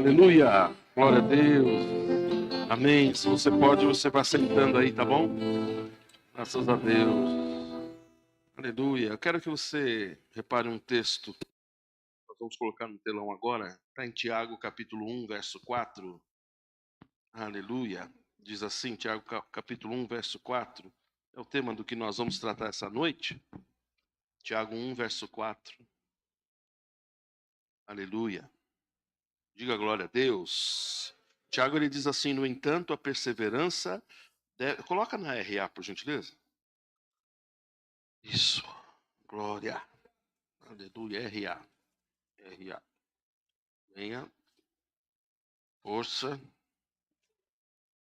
Aleluia, glória a Deus, amém. Se você pode, você vai sentando aí, tá bom? Graças a Deus, aleluia. Eu quero que você repare um texto, nós vamos colocar no telão agora, está em Tiago capítulo 1, verso 4, aleluia. Diz assim, Tiago capítulo 1, verso 4, é o tema do que nós vamos tratar essa noite. Tiago 1, verso 4, aleluia. Diga glória a Deus. Tiago ele diz assim: no entanto, a perseverança coloca na RA, por gentileza. Isso. Glória. Aleluia. RA. RA. Venha. Força.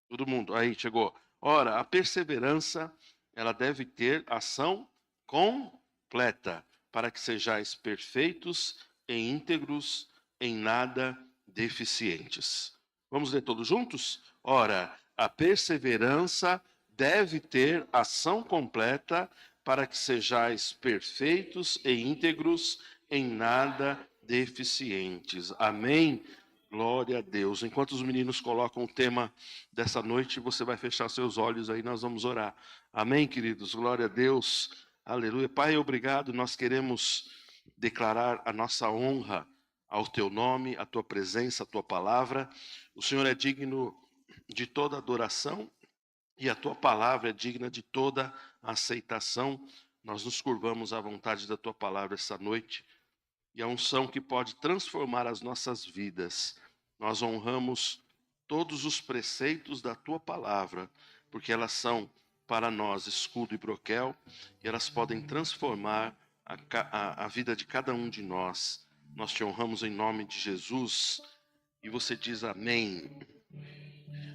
Todo mundo. Aí, chegou. Ora, a perseverança, ela deve ter ação completa, para que sejais perfeitos e íntegros, em nada deficientes. Vamos ler todos juntos? Ora, a perseverança deve ter ação completa, para que sejais perfeitos e íntegros, em nada deficientes. Amém? Glória a Deus. Enquanto os meninos colocam o tema dessa noite, você vai fechar seus olhos aí, nós vamos orar. Amém, queridos? Glória a Deus. Aleluia. Pai, obrigado. Nós queremos declarar a nossa honra ao teu nome, a tua presença, a tua palavra. O Senhor é digno de toda adoração e a tua palavra é digna de toda aceitação. Nós nos curvamos à vontade da tua palavra essa noite. E a unção que pode transformar as nossas vidas. Nós honramos todos os preceitos da tua palavra, porque elas são para nós escudo e broquel, e elas podem transformar a vida de cada um de nós. Nós te honramos em nome de Jesus, e você diz amém.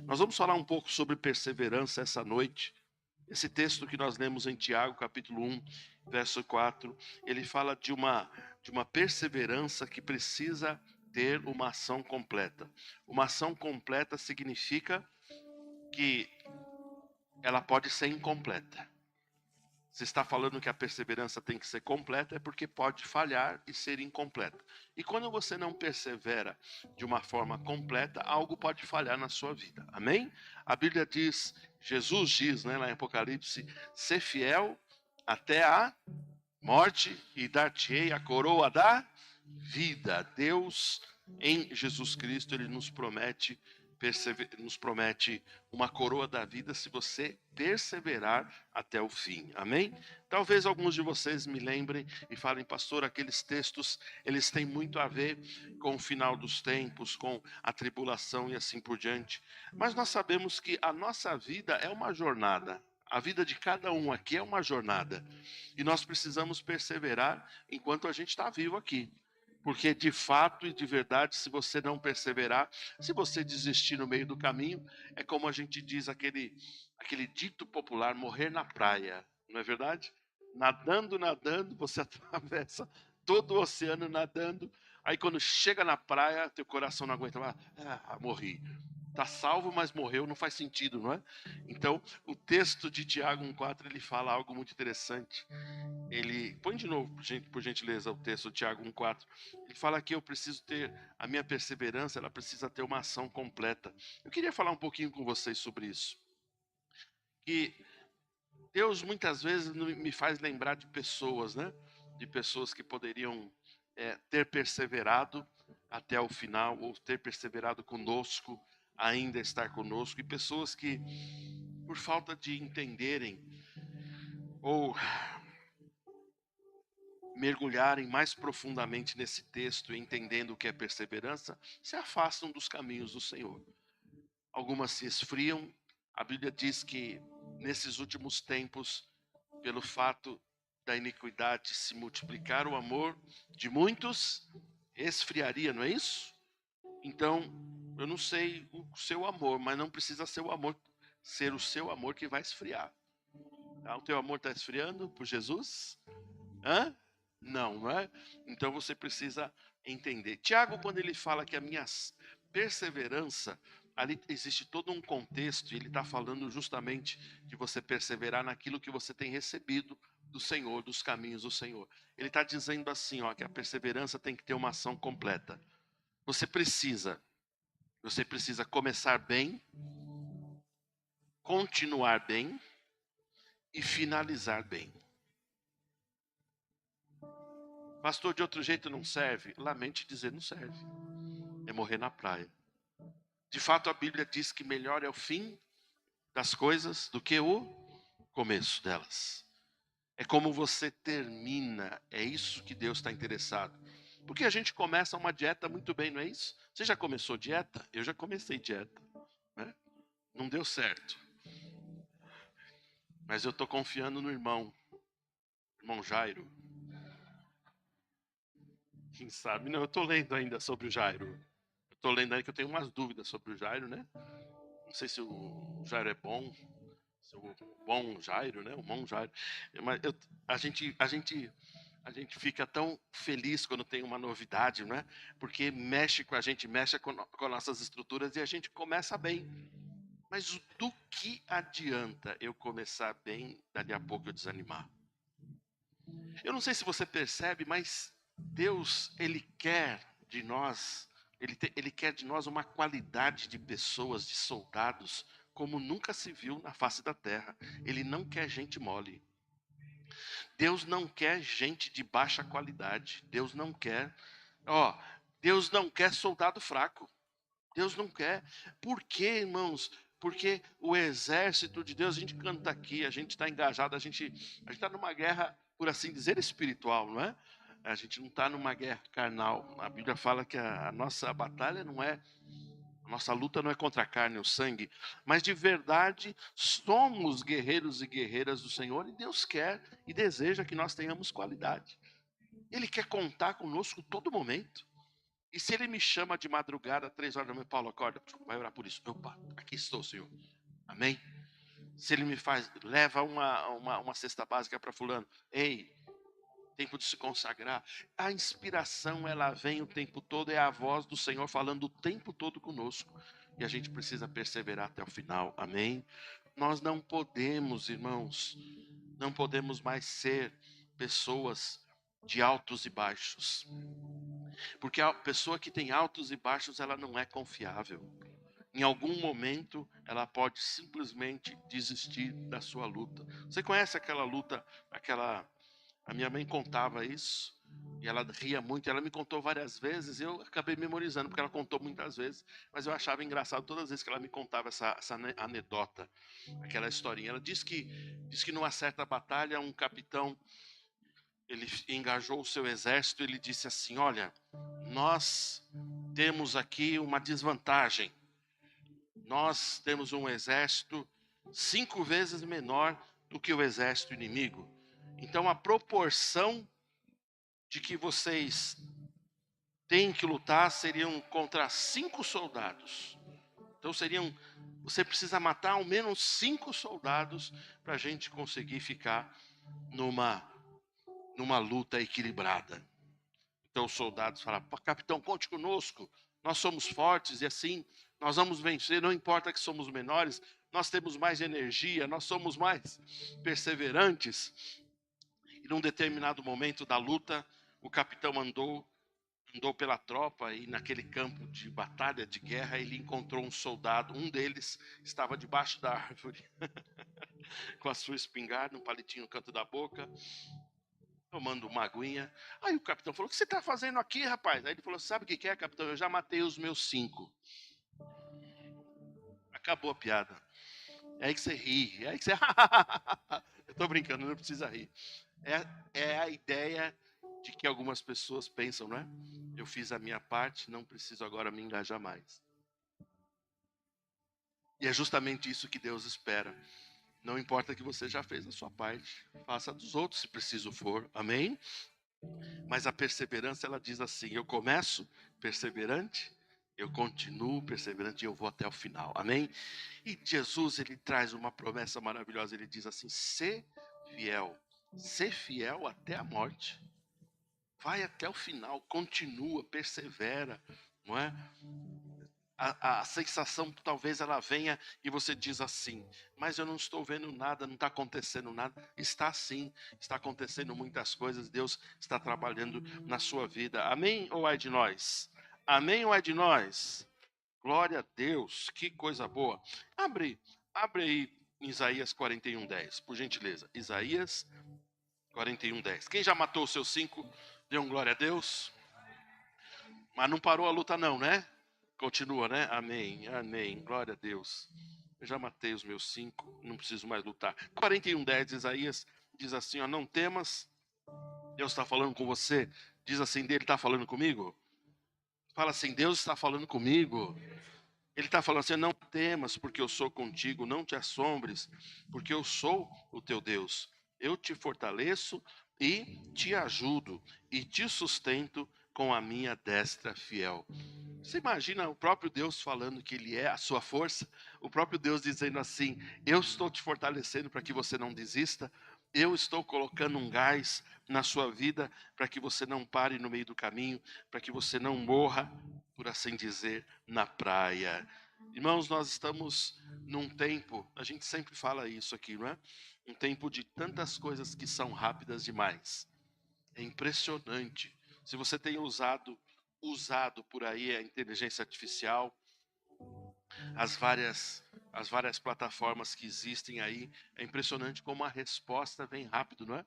Nós vamos falar um pouco sobre perseverança essa noite. Esse texto que nós lemos em Tiago, capítulo 1, verso 4, ele fala de uma perseverança que precisa ter uma ação completa. Uma ação completa significa que ela pode ser incompleta. Se está falando que a perseverança tem que ser completa, é porque pode falhar e ser incompleta. E quando você não persevera de uma forma completa, algo pode falhar na sua vida. Amém? A Bíblia diz, Jesus diz, lá em Apocalipse, ser fiel até a morte e dar-te-ei a coroa da vida. Deus, em Jesus Cristo, Ele nos promete uma coroa da vida se você perseverar até o fim. Amém? Talvez alguns de vocês me lembrem e falem, pastor, aqueles textos, eles têm muito a ver com o final dos tempos, com a tribulação e assim por diante. Mas nós sabemos que a nossa vida é uma jornada. A vida de cada um aqui é uma jornada. E nós precisamos perseverar enquanto a gente está vivo aqui. Porque de fato e de verdade, se você não perseverar, se você desistir no meio do caminho, é como a gente diz aquele dito popular, morrer na praia, não é verdade? Nadando, nadando, você atravessa todo o oceano nadando, aí quando chega na praia, teu coração não aguenta mais, morri. Está salvo, mas morreu, não faz sentido, não é? Então, o texto de Tiago 1,4, ele fala algo muito interessante. Ele, põe de novo, por gentileza, o texto de Tiago 1,4. Ele fala que eu preciso ter, a minha perseverança, ela precisa ter uma ação completa. Eu queria falar um pouquinho com vocês sobre isso. Que Deus muitas vezes me faz lembrar de pessoas, né? De pessoas que poderiam ter perseverado até o final, ou ter perseverado conosco, ainda estar conosco, e pessoas que, por falta de entenderem, ou mergulharem mais profundamente nesse texto, entendendo o que é perseverança, se afastam dos caminhos do Senhor. Algumas se esfriam. A Bíblia diz que nesses últimos tempos, pelo fato da iniquidade se multiplicar, o amor de muitos esfriaria, não é isso? Então, eu não sei o seu amor, mas não precisa ser o seu amor que vai esfriar. Tá? O teu amor está esfriando por Jesus? Hã? Não, não é? Então você precisa entender. Tiago, quando ele fala que a minha perseverança, ali existe todo um contexto, e ele está falando justamente de você perseverar naquilo que você tem recebido do Senhor, dos caminhos do Senhor. Ele está dizendo assim, ó, que a perseverança tem que ter uma ação completa. Você precisa Você precisa começar bem, continuar bem e finalizar bem. Pastor, de outro jeito não serve? Lamente dizer, não serve. É morrer na praia. De fato, a Bíblia diz que melhor é o fim das coisas do que o começo delas. É como você termina, é isso que Deus está interessado. Porque a gente começa uma dieta muito bem, não é isso? Você já começou dieta? Eu já comecei dieta, né? Não deu certo. Mas eu estou confiando no irmão Jairo. Quem sabe? Não, eu estou lendo ainda sobre o Jairo. Eu estou lendo ainda que eu tenho umas dúvidas sobre o Jairo, né? Não sei se o Jairo é bom, se o bom Jairo, né? O bom Jairo. Mas a gente fica tão feliz quando tem uma novidade, não é? Porque mexe com a gente, mexe com nossas estruturas e a gente começa bem. Mas do que adianta eu começar bem, dali a pouco eu desanimar? Eu não sei se você percebe, mas Deus, Ele quer de nós, Ele quer de nós uma qualidade de pessoas, de soldados, como nunca se viu na face da terra. Ele não quer gente mole. Deus não quer gente de baixa qualidade. Deus não quer. Ó, Deus não quer soldado fraco. Deus não quer. Por quê, irmãos? Porque o exército de Deus, a gente canta aqui, a gente está engajado, a gente está numa guerra, por assim dizer, espiritual, não é? A gente não está numa guerra carnal. A Bíblia fala que a nossa batalha não é, a nossa luta não é contra a carne ou sangue, mas de verdade somos guerreiros e guerreiras do Senhor e Deus quer e deseja que nós tenhamos qualidade. Ele quer contar conosco todo momento. E se ele me chama de madrugada, 3 horas da manhã, Paulo, acorda, vai orar por isso. Opa, aqui estou, Senhor. Amém? Se ele me faz, leva uma cesta básica para fulano. Ei, tempo de se consagrar. A inspiração, ela vem o tempo todo, é a voz do Senhor falando o tempo todo conosco. E a gente precisa perseverar até o final. Amém? Nós não podemos, irmãos, não podemos mais ser pessoas de altos e baixos. Porque a pessoa que tem altos e baixos, ela não é confiável. Em algum momento, ela pode simplesmente desistir da sua luta. Você conhece aquela luta, a minha mãe contava isso, e ela ria muito, ela me contou várias vezes, eu acabei memorizando, porque ela contou muitas vezes, mas eu achava engraçado todas as vezes que ela me contava essa anedota, aquela historinha. Ela diz que numa certa batalha, um capitão, ele engajou o seu exército, ele disse assim, olha, nós temos aqui uma desvantagem. Nós temos um exército 5 vezes menor do que o exército inimigo. Então a proporção de que vocês têm que lutar seriam contra 5 soldados. Então você precisa matar ao menos 5 soldados para a gente conseguir ficar numa luta equilibrada. Então os soldados falaram, capitão, conte conosco, nós somos fortes e assim nós vamos vencer, não importa que somos menores, nós temos mais energia, nós somos mais perseverantes. E num determinado momento da luta, o capitão andou pela tropa e naquele campo de batalha, de guerra, ele encontrou um soldado, um deles estava debaixo da árvore, com a sua espingarda, um palitinho no canto da boca, tomando uma aguinha. Aí o capitão falou, o que você está fazendo aqui, rapaz? Aí ele falou, sabe o que é, capitão? Eu já matei os meus 5. Acabou a piada. É aí que você ri, é aí que você... Eu estou brincando, não precisa rir. É a ideia de que algumas pessoas pensam, não é? Eu fiz a minha parte, não preciso agora me engajar mais. E é justamente isso que Deus espera. Não importa que você já fez a sua parte, faça a dos outros se preciso for. Amém? Mas a perseverança, ela diz assim, eu começo perseverante, eu continuo perseverante e eu vou até o final. Amém? E Jesus, ele traz uma promessa maravilhosa, ele diz assim, ser fiel até a morte. Vai até o final, continua, persevera, não é? A sensação talvez ela venha e você diz assim, mas eu não estou vendo nada, não está acontecendo nada. Está sim, está acontecendo muitas coisas, Deus está trabalhando na sua vida. Amém ou é de nós? Amém ou é de nós? Glória a Deus, que coisa boa. Abre aí em Isaías 41:10, por gentileza. Isaías 41:10. Quem já matou os seus 5, dê um glória a Deus. Mas não parou a luta não, né? Continua, né? Amém, amém. Glória a Deus. Eu já matei os meus 5, não preciso mais lutar. 41:10, Isaías diz assim, ó, não temas, Deus está falando com você. Diz assim, dele está falando comigo? Fala assim, Deus está falando comigo. Ele está falando assim, não temas, porque eu sou contigo, não te assombres, porque eu sou o teu Deus. Eu te fortaleço e te ajudo, e te sustento com a minha destra fiel. Você imagina o próprio Deus falando que Ele é a sua força? O próprio Deus dizendo assim, eu estou te fortalecendo para que você não desista, eu estou colocando um gás na sua vida para que você não pare no meio do caminho, para que você não morra, por assim dizer, na praia. Irmãos, nós estamos num tempo, a gente sempre fala isso aqui, não é? Um tempo de tantas coisas que são rápidas demais. É impressionante. Se você tem usado por aí a inteligência artificial, as várias plataformas que existem aí, é impressionante como a resposta vem rápido, não é?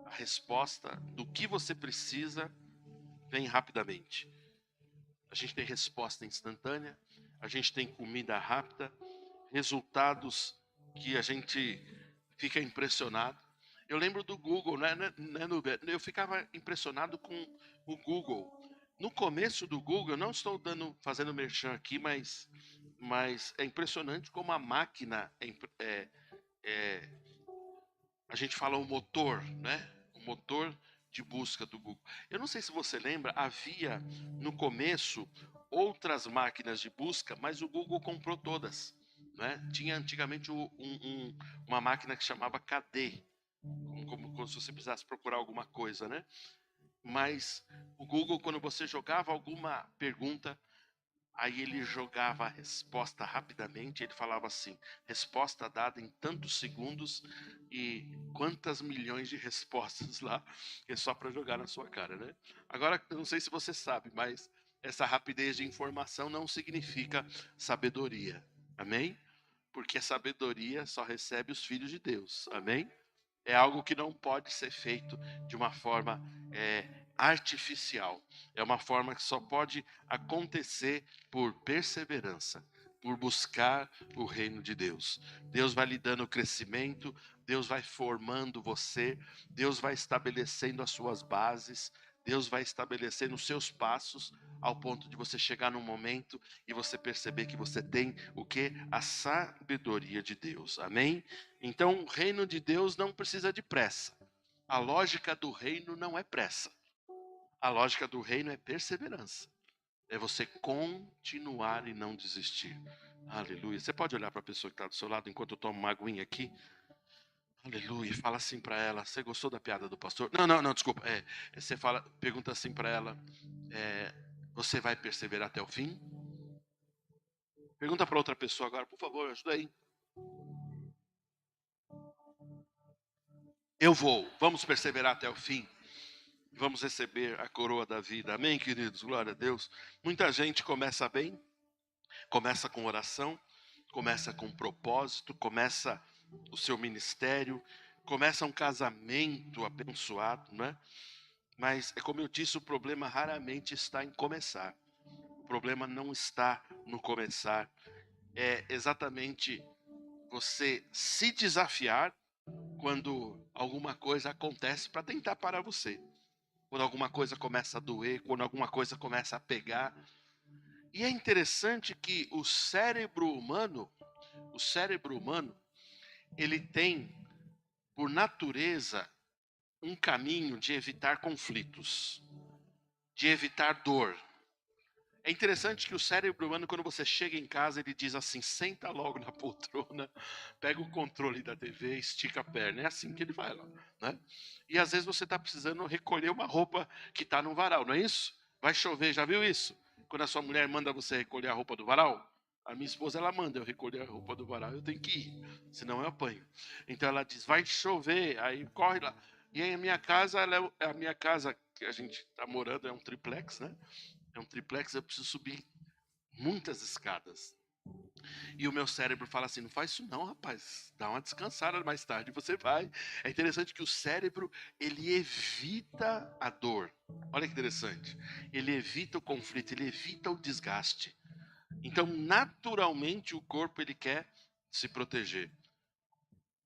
A resposta do que você precisa vem rapidamente. A gente tem resposta instantânea, a gente tem comida rápida, resultados que a gente fica impressionado. Eu lembro do Google, né, Nubia? Eu ficava impressionado com o Google. No começo do Google, eu não estou fazendo merchan aqui, mas é impressionante como a máquina é, a gente fala o motor, né? O motor de busca do Google. Eu não sei se você lembra, havia no começo outras máquinas de busca, mas o Google comprou todas. Né? Tinha antigamente uma máquina que chamava KD, como se você precisasse procurar alguma coisa, né? Mas o Google, quando você jogava alguma pergunta, aí ele jogava a resposta rapidamente, ele falava assim, resposta dada em tantos segundos e quantas milhões de respostas lá, é só para jogar na sua cara, né? Agora, eu não sei se você sabe, mas essa rapidez de informação não significa sabedoria, amém? Porque a sabedoria só recebe os filhos de Deus, amém? É algo que não pode ser feito de uma forma artificial. É uma forma que só pode acontecer por perseverança, por buscar o reino de Deus. Deus vai lhe dando crescimento, Deus vai formando você, Deus vai estabelecendo as suas bases, Deus vai estabelecendo os seus passos ao ponto de você chegar num momento e você perceber que você tem o que? A sabedoria de Deus. Amém? Então, o reino de Deus não precisa de pressa. A lógica do reino não é pressa. A lógica do reino é perseverança. É você continuar e não desistir. Aleluia. Você pode olhar para a pessoa que está do seu lado enquanto eu tomo uma aguinha aqui? Aleluia. E fala assim para ela: você gostou da piada do pastor? Não, desculpa. Você pergunta assim para ela: você vai perseverar até o fim? Pergunta para outra pessoa agora, por favor, ajuda aí. Eu vou. Vamos perseverar até o fim. Vamos receber a coroa da vida. Amém, queridos? Glória a Deus. Muita gente começa bem, começa com oração, começa com propósito, começa o seu ministério, começa um casamento abençoado, né? Mas, é como eu disse, o problema raramente está em começar. O problema não está no começar. É exatamente você se desafiar quando alguma coisa acontece para tentar parar você. Quando alguma coisa começa a doer, quando alguma coisa começa a pegar. E é interessante que o cérebro humano, ele tem, por natureza, um caminho de evitar conflitos, de evitar dor. É interessante que o cérebro humano, quando você chega em casa, ele diz assim, senta logo na poltrona, pega o controle da TV, estica a perna. É assim que ele vai lá, né? E às vezes você está precisando recolher uma roupa que está no varal, não é isso? Vai chover, já viu isso? Quando a sua mulher manda você recolher a roupa do varal, a minha esposa, ela manda eu recolher a roupa do varal, eu tenho que ir, senão eu apanho. Então ela diz, vai chover, aí corre lá. E aí a minha casa, a minha casa que a gente está morando é um triplex, né? É um triplex, eu preciso subir muitas escadas. E o meu cérebro fala assim, não faz isso não, rapaz, dá uma descansada mais tarde, você vai. É interessante que o cérebro, ele evita a dor. Olha que interessante. Ele evita o conflito, ele evita o desgaste. Então, naturalmente, o corpo, ele quer se proteger.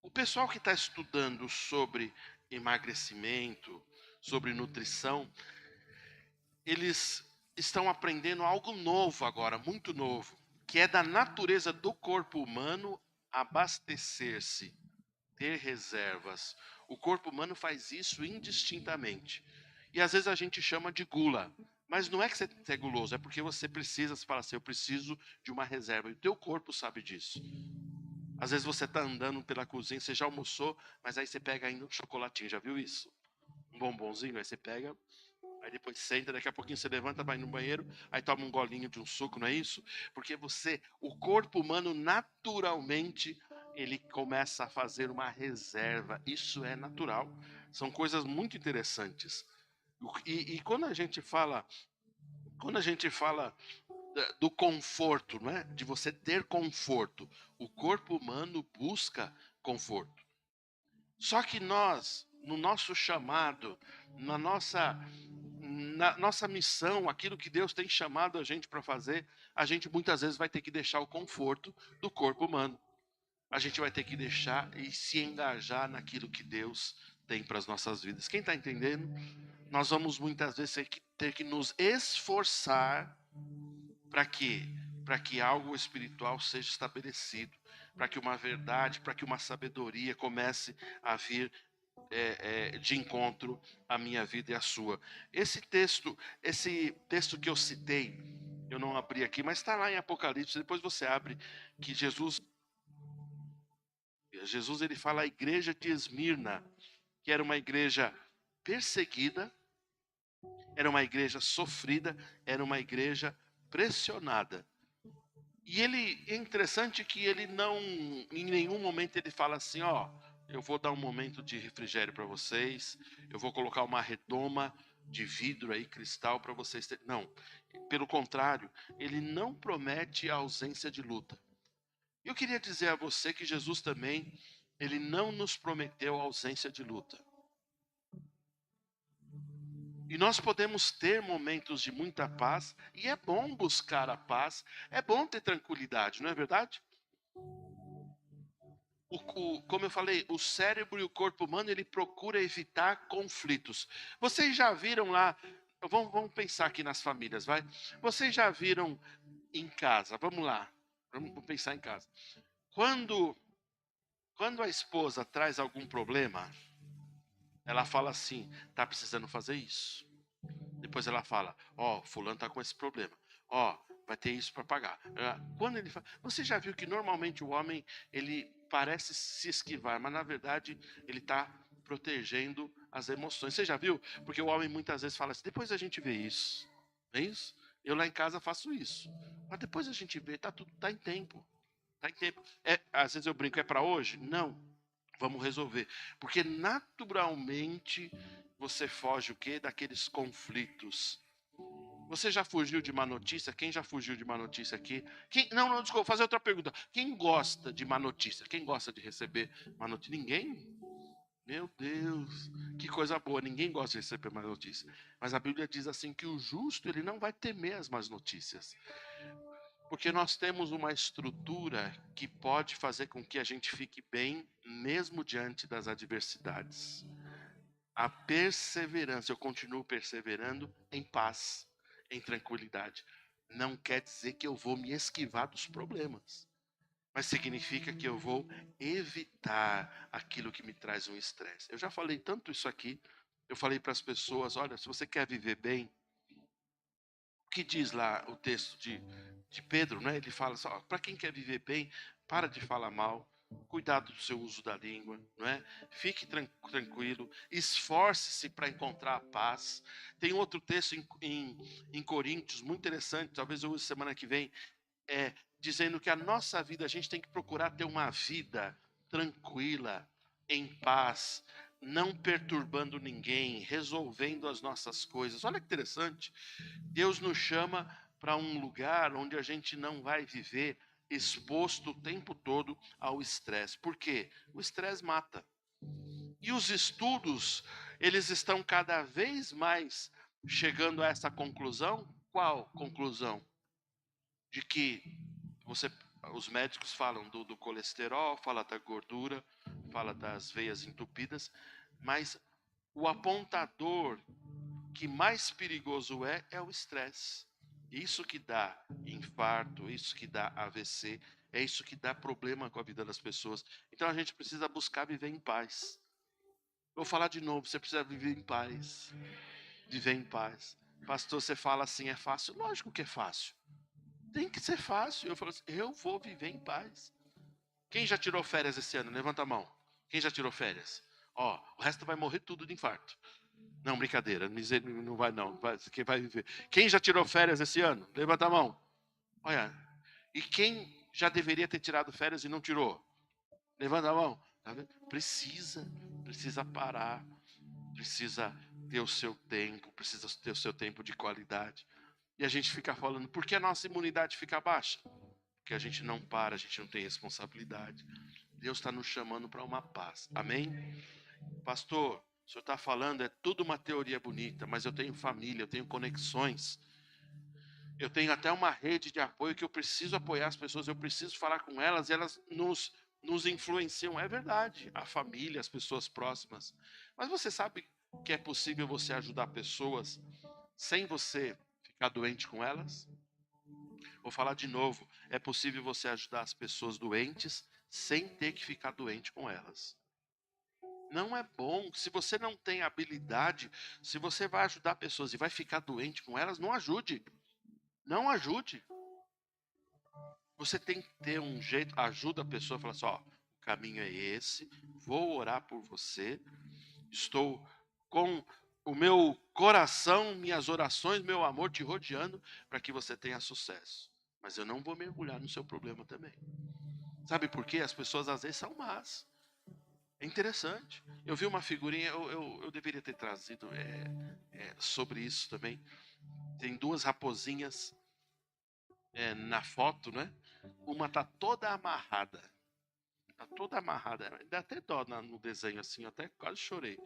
O pessoal que está estudando sobre emagrecimento, sobre nutrição, eles estão aprendendo algo novo agora, muito novo, que é da natureza do corpo humano abastecer-se, ter reservas. O corpo humano faz isso indistintamente. E às vezes a gente chama de gula. Mas não é que você é guloso, é porque você precisa, você fala assim, eu preciso de uma reserva. E o teu corpo sabe disso. Às vezes você está andando pela cozinha, você já almoçou, mas aí você pega ainda um chocolatinho, já viu isso? Um bombonzinho, aí você pega, aí depois senta, daqui a pouquinho você levanta, vai no banheiro, aí toma um golinho de um suco, não é isso? Porque o corpo humano naturalmente, ele começa a fazer uma reserva. Isso é natural. São coisas muito interessantes. E quando a gente fala do conforto, não é? De você ter conforto, o corpo humano busca conforto. Só que nós, no nosso chamado, na nossa missão, aquilo que Deus tem chamado a gente para fazer, a gente muitas vezes vai ter que deixar o conforto do corpo humano. A gente vai ter que deixar e se engajar naquilo que Deus tem para as nossas vidas. Quem está entendendo? Nós vamos muitas vezes ter que nos esforçar para quê? Para que algo espiritual seja estabelecido, para que uma verdade, para que uma sabedoria comece a vir de encontro à minha vida e à sua. Esse texto que eu citei, eu não abri aqui, mas está lá em Apocalipse. Depois você abre que Jesus ele fala à igreja de Esmirna, que era uma igreja perseguida, era uma igreja sofrida, era uma igreja pressionada. E é interessante que ele não, em nenhum momento ele fala assim, ó, eu vou dar um momento de refrigério para vocês, eu vou colocar uma redoma de vidro aí, cristal, para vocês terem. Não, pelo contrário, ele não promete a ausência de luta. Eu queria dizer a você que Jesus também, ele não nos prometeu a ausência de luta. E nós podemos ter momentos de muita paz, e é bom buscar a paz, é bom ter tranquilidade, não é verdade? Como eu falei, o cérebro e o corpo humano, ele procura evitar conflitos. Vocês já viram lá, vamos pensar aqui nas famílias, vai? Vocês já viram em casa, vamos lá, vamos pensar em casa. Quando a esposa traz algum problema, ela fala assim, tá precisando fazer isso. Depois ela fala, ó, fulano tá com esse problema. Ó, vai ter isso para pagar. Quando ele fala, você já viu que normalmente o homem, ele parece se esquivar, mas na verdade ele está protegendo as emoções. Você já viu? Porque o homem muitas vezes fala assim, depois a gente vê isso. É isso? Eu lá em casa faço isso. Mas depois a gente vê, tá em tempo. Tá em tempo. Às vezes eu brinco, é para hoje? Não. Vamos resolver. Porque naturalmente você foge o quê? Daqueles conflitos. Você já fugiu de má notícia? Quem já fugiu de má notícia aqui? Não, desculpa, vou fazer outra pergunta. Quem gosta de má notícia? Quem gosta de receber má notícia? Ninguém? Meu Deus, que coisa boa. Ninguém gosta de receber má notícia. Mas a Bíblia diz assim que o justo, ele não vai temer as más notícias. Porque nós temos uma estrutura que pode fazer com que a gente fique bem, mesmo diante das adversidades. A perseverança, eu continuo perseverando em paz, em tranquilidade. Não quer dizer que eu vou me esquivar dos problemas, mas significa que eu vou evitar aquilo que me traz um estresse. Eu já falei tanto isso aqui, eu falei para as pessoas, olha, se você quer viver bem, o que diz lá o texto de Pedro, né? Ele fala assim, para quem quer viver bem, para de falar mal, cuidado do seu uso da língua, não é? Fique tranquilo, esforce-se para encontrar a paz. Tem outro texto em Coríntios, muito interessante, talvez eu use semana que vem, dizendo que a nossa vida, a gente tem que procurar ter uma vida tranquila, em paz, não perturbando ninguém, resolvendo as nossas coisas. Olha que interessante. Deus nos chama para um lugar onde a gente não vai viver exposto o tempo todo ao estresse. Por quê? O estresse mata. E os estudos, eles estão cada vez mais chegando a essa conclusão. Qual conclusão? De que você, os médicos falam do colesterol, fala da gordura, fala das veias entupidas, mas o apontador que mais perigoso é o estresse. Isso que dá infarto, isso que dá AVC, é isso que dá problema com a vida das pessoas. Então a gente precisa buscar viver em paz. Vou falar de novo, você precisa viver em paz. Viver em paz. Pastor, você fala assim, é fácil? Lógico que é fácil. Tem que ser fácil. Eu falo assim, eu vou viver em paz. Quem já tirou férias esse ano? Levanta a mão. Quem já tirou férias? Ó, o resto vai morrer tudo de infarto. Não, brincadeira, não vai não. Quem vai viver? Quem já tirou férias esse ano? Levanta a mão. Olha, e quem já deveria ter tirado férias e não tirou? Levanta a mão. Tá vendo? Precisa parar, precisa ter o seu tempo, precisa ter o seu tempo de qualidade. E a gente fica falando, por que a nossa imunidade fica baixa? Porque a gente não para, a gente não tem responsabilidade. Deus está nos chamando para uma paz. Amém? Pastor, o senhor está falando, é tudo uma teoria bonita, mas eu tenho família, eu tenho conexões. Eu tenho até uma rede de apoio que eu preciso apoiar as pessoas, eu preciso falar com elas, e elas nos influenciam. É verdade, a família, as pessoas próximas. Mas você sabe que é possível você ajudar pessoas sem você ficar doente com elas? Vou falar de novo, é possível você ajudar as pessoas doentes sem ter que ficar doente com elas. Não é bom, se você não tem habilidade, se você vai ajudar pessoas e vai ficar doente com elas, não ajude. Não ajude. Você tem que ter um jeito, ajuda a pessoa a falar assim, ó, o caminho é esse, vou orar por você, estou com o meu coração, minhas orações, meu amor te rodeando para que você tenha sucesso. Mas eu não vou mergulhar no seu problema também. Sabe por quê? As pessoas às vezes são más. É interessante. Eu vi uma figurinha, eu deveria ter trazido sobre isso também. Tem duas raposinhas na foto, né? Uma tá toda amarrada. Tá toda amarrada. Dá até dó no desenho assim, eu até quase chorei.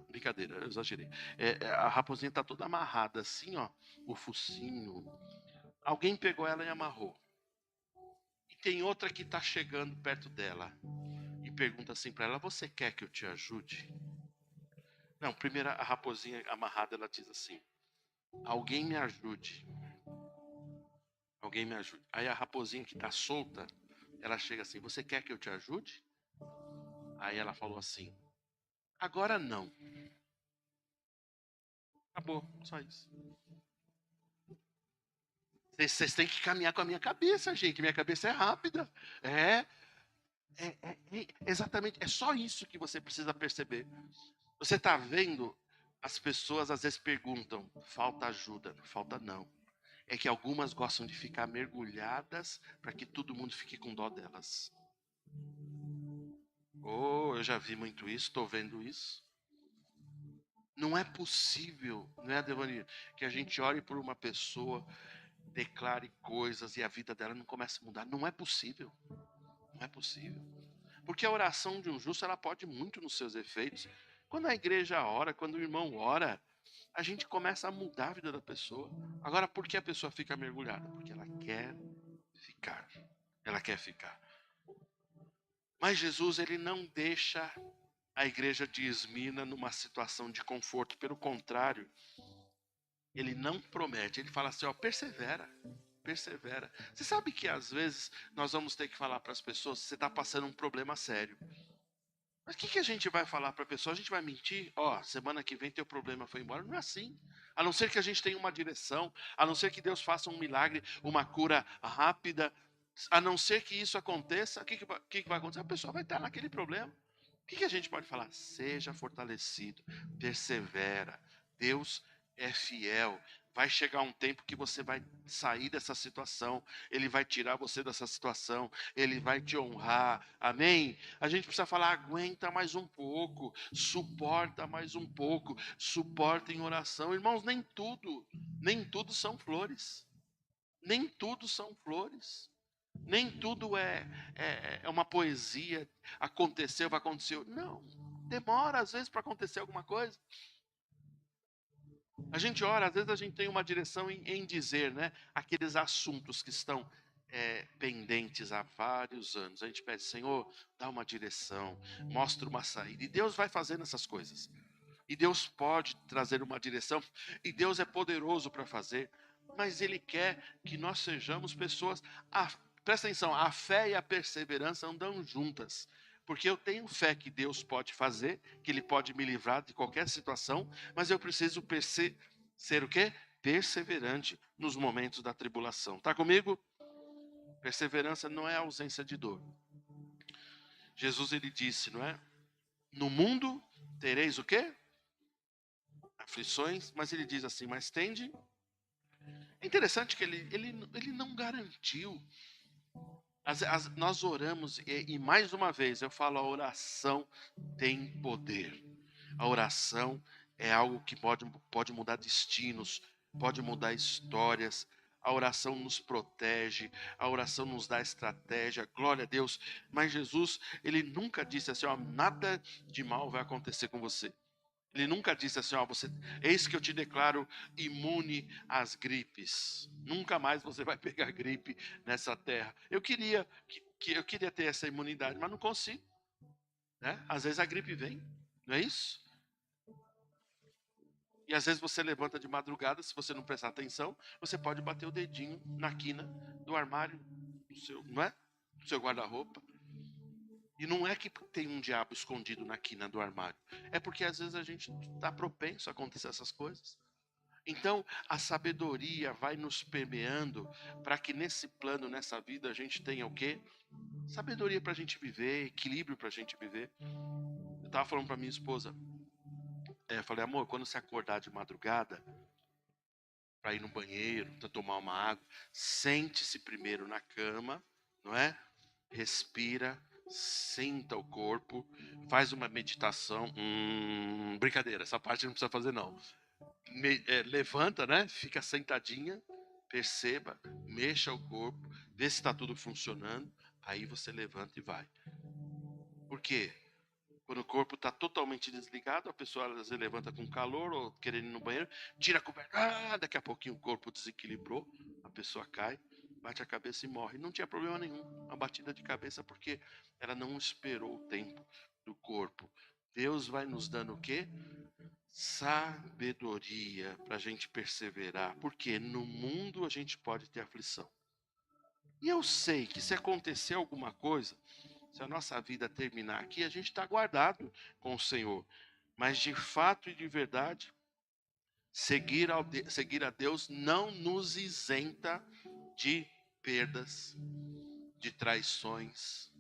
Brincadeira, eu exagerei. A raposinha tá toda amarrada assim, ó. O focinho. Alguém pegou ela e amarrou. E tem outra que tá chegando perto dela. E pergunta assim para ela: você quer que eu te ajude? Não, primeiro a raposinha amarrada, ela diz assim: alguém me ajude. Alguém me ajude. Aí a raposinha que tá solta, ela chega assim: você quer que eu te ajude? Aí ela falou assim: agora não. Acabou, só isso. Vocês têm que caminhar com a minha cabeça, gente. Minha cabeça é rápida. Exatamente. É só isso que você precisa perceber. Você está vendo? As pessoas às vezes perguntam: falta ajuda? Falta não. É que algumas gostam de ficar mergulhadas para que todo mundo fique com dó delas. Oh, eu já vi muito isso, estou vendo isso. Não é possível, não é, Devani, que a gente ore por uma pessoa, declare coisas e a vida dela não comece a mudar. Não é possível. Não é possível. Porque a oração de um justo, ela pode muito nos seus efeitos. Quando a igreja ora, quando o irmão ora, a gente começa a mudar a vida da pessoa. Agora, por que a pessoa fica mergulhada? Porque ela quer ficar. Ela quer ficar. Mas Jesus, ele não deixa a igreja de Esmina numa situação de conforto. Pelo contrário, ele não promete. Ele fala assim, ó, persevera. Persevera. Você sabe que às vezes nós vamos ter que falar para as pessoas que você está passando um problema sério. Mas o que a gente vai falar para a pessoa? A gente vai mentir? Ó, semana que vem teu problema foi embora. Não é assim. A não ser que a gente tenha uma direção, a não ser que Deus faça um milagre, uma cura rápida, a não ser que isso aconteça, o que vai acontecer? A pessoa vai estar naquele problema. O que a gente pode falar? Seja fortalecido, persevera. Deus é fiel. Vai chegar um tempo que você vai sair dessa situação. Ele vai tirar você dessa situação. Ele vai te honrar. Amém? A gente precisa falar, aguenta mais um pouco. Suporta mais um pouco. Suporta em oração. Irmãos, nem tudo são flores. Nem tudo são flores. Nem tudo é uma poesia. Aconteceu, vai acontecer. Não. Demora às vezes para acontecer alguma coisa. A gente ora, às vezes a gente tem uma direção em dizer, né? Aqueles assuntos que estão pendentes há vários anos. A gente pede, Senhor, dá uma direção, mostra uma saída. E Deus vai fazendo essas coisas. E Deus pode trazer uma direção. E Deus é poderoso para fazer. Mas Ele quer que nós sejamos pessoas. Presta atenção, a fé e a perseverança andam juntas. Porque eu tenho fé que Deus pode fazer, que Ele pode me livrar de qualquer situação, mas eu preciso ser o quê? Perseverante nos momentos da tribulação. Tá comigo? Perseverança não é ausência de dor. Jesus ele disse, não é? No mundo tereis o quê? Aflições, mas ele diz assim, mas tende. É interessante que ele não garantiu. Nós oramos e mais uma vez eu falo, a oração tem poder. A oração é algo que pode mudar destinos, pode mudar histórias. A oração nos protege, a oração nos dá estratégia, glória a Deus. Mas Jesus, ele nunca disse assim, ó, nada de mal vai acontecer com você. Ele nunca disse assim, ó, eis que eu te declaro imune às gripes. Nunca mais você vai pegar gripe nessa terra. Eu queria ter essa imunidade, mas não consigo, né? Às vezes a gripe vem, não é isso? E às vezes você levanta de madrugada, se você não prestar atenção, você pode bater o dedinho na quina do armário do seu, não é? Do seu guarda-roupa. E não é que tem um diabo escondido na quina do armário. É porque às vezes a gente está propenso a acontecer essas coisas. Então, a sabedoria vai nos permeando para que nesse plano, nessa vida, a gente tenha o quê? Sabedoria para a gente viver, equilíbrio para a gente viver. Eu estava falando para minha esposa, eu falei, amor, quando você acordar de madrugada, para ir no banheiro, para tomar uma água, sente-se primeiro na cama, não é? Respira, sinta o corpo, faz uma meditação. Brincadeira, essa parte não precisa fazer não. Levanta, né? Fica sentadinha, perceba, mexa o corpo, vê se está tudo funcionando. Aí você levanta e vai. Por quê? Quando o corpo está totalmente desligado, a pessoa às vezes levanta com calor ou querendo ir no banheiro, tira a coberta, daqui a pouquinho o corpo desequilibrou, a pessoa cai, bate a cabeça e morre. Não tinha problema nenhum, uma batida de cabeça, porque ela não esperou o tempo do corpo. Deus vai nos dando o quê? Sabedoria para a gente perseverar, porque no mundo a gente pode ter aflição. E eu sei que se acontecer alguma coisa, se a nossa vida terminar aqui, a gente está guardado com o Senhor. Mas de fato e de verdade, seguir a Deus não nos isenta de perdas, de traições,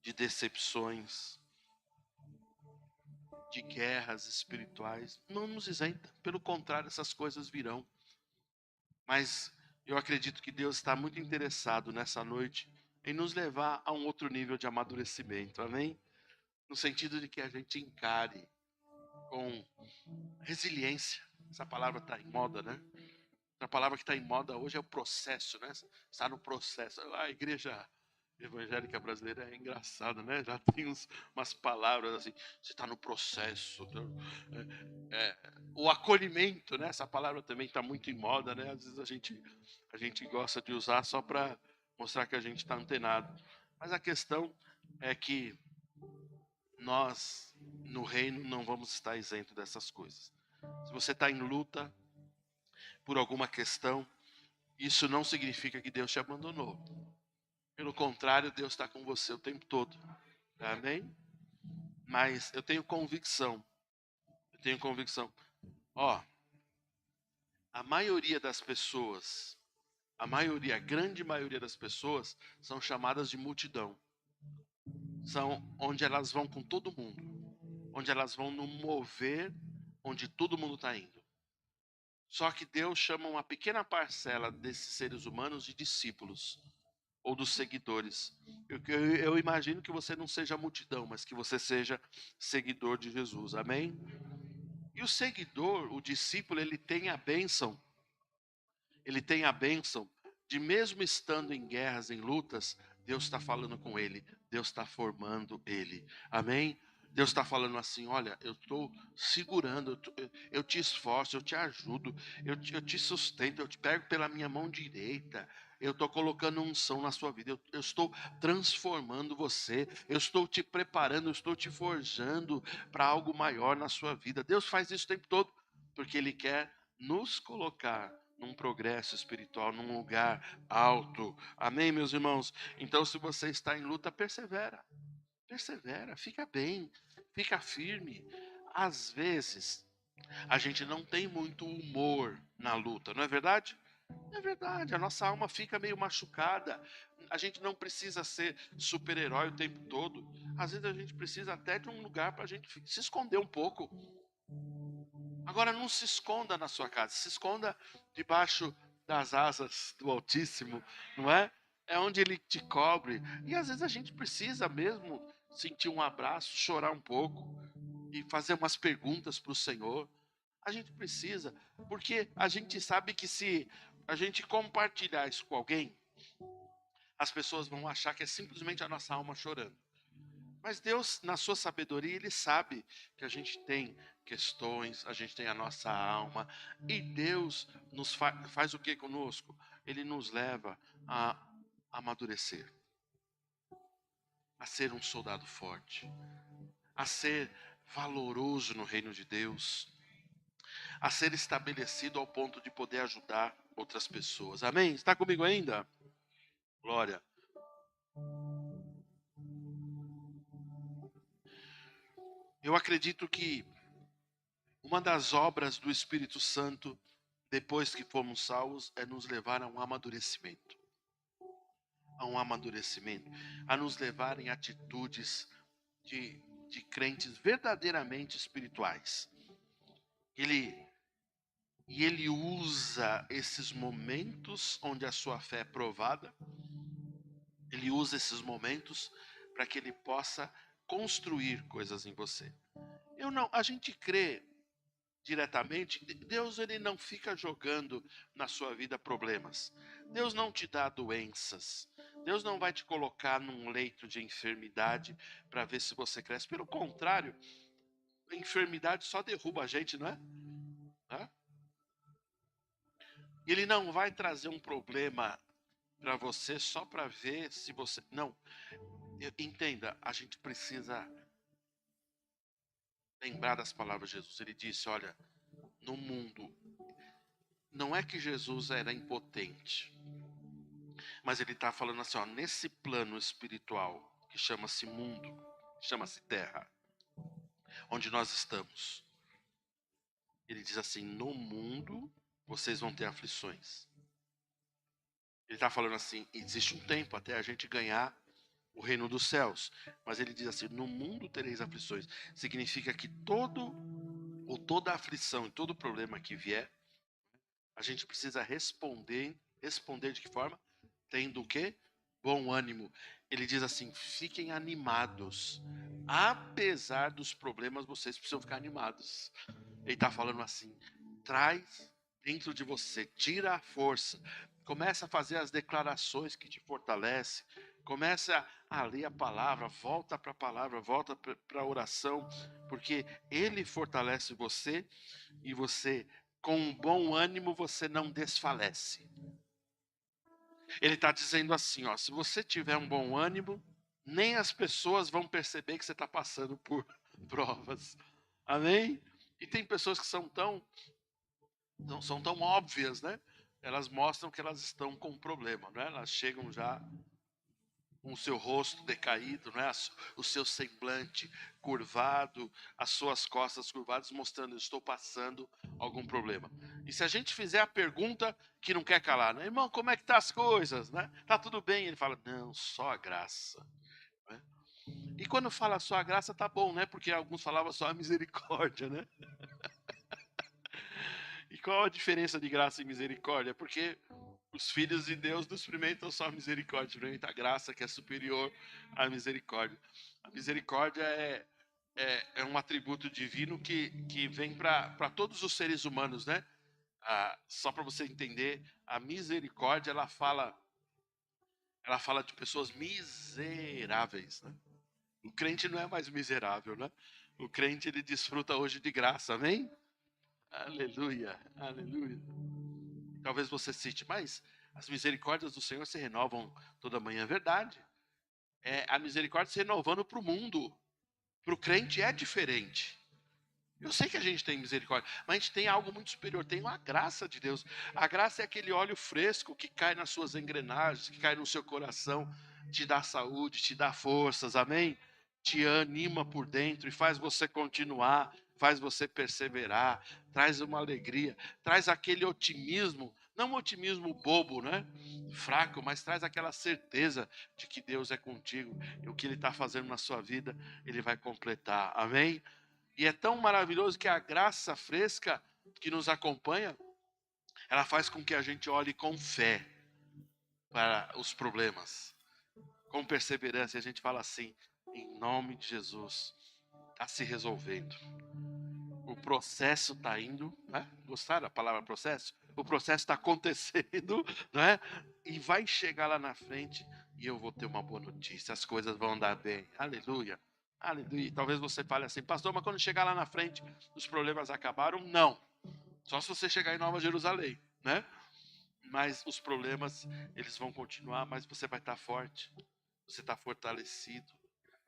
de decepções, de guerras espirituais. Não nos isenta. Pelo contrário, essas coisas virão. Mas eu acredito que Deus está muito interessado nessa noite em nos levar a um outro nível de amadurecimento. Amém? No sentido de que a gente encare com resiliência. Essa palavra está em moda, né? A palavra que está em moda hoje é o processo, né? Está no processo. A igreja evangélica brasileira é engraçada, né? Já tem umas palavras assim, você está no processo. O acolhimento, né? Essa palavra também está muito em moda, né? Às vezes a gente gosta de usar só para mostrar que a gente está antenado. Mas a questão é que nós, no reino, não vamos estar isento dessas coisas. Se você está em luta por alguma questão, isso não significa que Deus te abandonou. Pelo contrário, Deus está com você o tempo todo. Amém? Mas eu tenho convicção. Ó, a maioria das pessoas, a grande maioria das pessoas, são chamadas de multidão. São onde elas vão com todo mundo. Onde elas vão no mover, onde todo mundo está indo. Só que Deus chama uma pequena parcela desses seres humanos de discípulos ou dos seguidores. Eu imagino que você não seja multidão, mas que você seja seguidor de Jesus. Amém? E o seguidor, o discípulo, ele tem a bênção de, mesmo estando em guerras, em lutas, Deus está falando com ele, Deus está formando ele. Amém? Deus está falando assim: olha, eu estou segurando, eu te esforço, eu te ajudo, eu te sustento, eu te pego pela minha mão direita. Eu estou colocando unção na sua vida, eu estou transformando você, eu estou te preparando, eu estou te forjando para algo maior na sua vida. Deus faz isso o tempo todo, porque Ele quer nos colocar num progresso espiritual, num lugar alto. Amém, meus irmãos? Então, se você está em luta, persevera. Persevera, fica bem, fica firme. Às vezes, a gente não tem muito humor na luta, não é verdade? É verdade, a nossa alma fica meio machucada. A gente não precisa ser super-herói o tempo todo. Às vezes a gente precisa até de um lugar para a gente se esconder um pouco. Agora, não se esconda na sua casa, se esconda debaixo das asas do Altíssimo, não é? É onde Ele te cobre. E às vezes a gente precisa mesmo sentir um abraço, chorar um pouco e fazer umas perguntas para o Senhor. A gente precisa, porque a gente sabe que se a gente compartilhar isso com alguém, as pessoas vão achar que é simplesmente a nossa alma chorando. Mas Deus, na sua sabedoria, Ele sabe que a gente tem questões, a gente tem a nossa alma, e Deus nos faz o que conosco? Ele nos leva a amadurecer, a ser um soldado forte, a ser valoroso no reino de Deus, a ser estabelecido ao ponto de poder ajudar outras pessoas. Amém? Está comigo ainda? Glória. Eu acredito que uma das obras do Espírito Santo, depois que fomos salvos, é nos levar a um amadurecimento. A um amadurecimento. A nos levar em atitudes de crentes verdadeiramente espirituais. Ele usa esses momentos onde a sua fé é provada. Ele usa esses momentos para que ele possa construir coisas em você. A gente crê diretamente, Deus ele não fica jogando na sua vida problemas. Deus não te dá doenças. Deus não vai te colocar num leito de enfermidade para ver se você cresce. Pelo contrário, a enfermidade só derruba a gente, não é? Hã? Ele não vai trazer um problema para você só para ver se você... Não, entenda, a gente precisa lembrar das palavras de Jesus. Ele disse, olha, no mundo, não é que Jesus era impotente, mas ele está falando assim, ó, nesse plano espiritual que chama-se mundo, chama-se terra, onde nós estamos. Ele diz assim, no mundo vocês vão ter aflições. Ele está falando assim, existe um tempo até a gente ganhar o reino dos céus. Mas ele diz assim, no mundo tereis aflições. Significa que toda aflição e todo problema que vier, a gente precisa responder. Responder de que forma? Tendo o quê? Bom ânimo. Ele diz assim, fiquem animados. Apesar dos problemas, vocês precisam ficar animados. Ele está falando assim, traz dentro de você, tira a força. Começa a fazer as declarações que te fortalecem. Começa a ler a palavra, volta para a palavra, volta para a oração, porque Ele fortalece você e você, com um bom ânimo, você não desfalece. Ele está dizendo assim, ó, se você tiver um bom ânimo, nem as pessoas vão perceber que você está passando por provas. Amém? E tem pessoas que não são tão óbvias, né? Elas mostram que elas estão com um problema, né? Elas chegam já com o seu rosto decaído, né? O seu semblante curvado, as suas costas curvadas, mostrando, estou passando algum problema. E se a gente fizer a pergunta que não quer calar, né? Irmão, como é que tá as coisas, né? Tá tudo bem? Ele fala, não, só a graça. Né? E quando fala só a graça, tá bom, né? Porque alguns falavam só a misericórdia, né? qual a diferença de graça e misericórdia? Porque os filhos de Deus não experimentam só a misericórdia, experimentam a graça que é superior à misericórdia. A misericórdia é um atributo divino que vem para todos os seres humanos, né? Só para você entender, a misericórdia ela fala de pessoas miseráveis, né? O crente não é mais miserável, né? O crente ele desfruta hoje de graça, amém? Aleluia, aleluia. Talvez você cite, mas as misericórdias do Senhor se renovam toda manhã, é verdade. A misericórdia se renovando para o mundo, para o crente é diferente. Eu sei que a gente tem misericórdia, mas a gente tem algo muito superior, tem a graça de Deus. A graça é aquele óleo fresco que cai nas suas engrenagens, que cai no seu coração, te dá saúde, te dá forças, amém? Te anima por dentro e faz você continuar, faz você perseverar, traz uma alegria, traz aquele otimismo, não um otimismo bobo, né? Fraco, mas traz aquela certeza de que Deus é contigo e o que Ele está fazendo na sua vida, Ele vai completar, amém? E é tão maravilhoso que a graça fresca que nos acompanha, ela faz com que a gente olhe com fé para os problemas, com perseverança. E a gente fala assim, em nome de Jesus, está se resolvendo. O processo está indo, né? Gostaram da palavra processo? O processo está acontecendo, né? E vai chegar lá na frente e eu vou ter uma boa notícia. As coisas vão andar bem. Aleluia. Aleluia. Talvez você fale assim, pastor, mas quando chegar lá na frente, os problemas acabaram? Não. Só se você chegar em Nova Jerusalém, né? Mas os problemas, eles vão continuar, mas você vai estar forte. Você está fortalecido.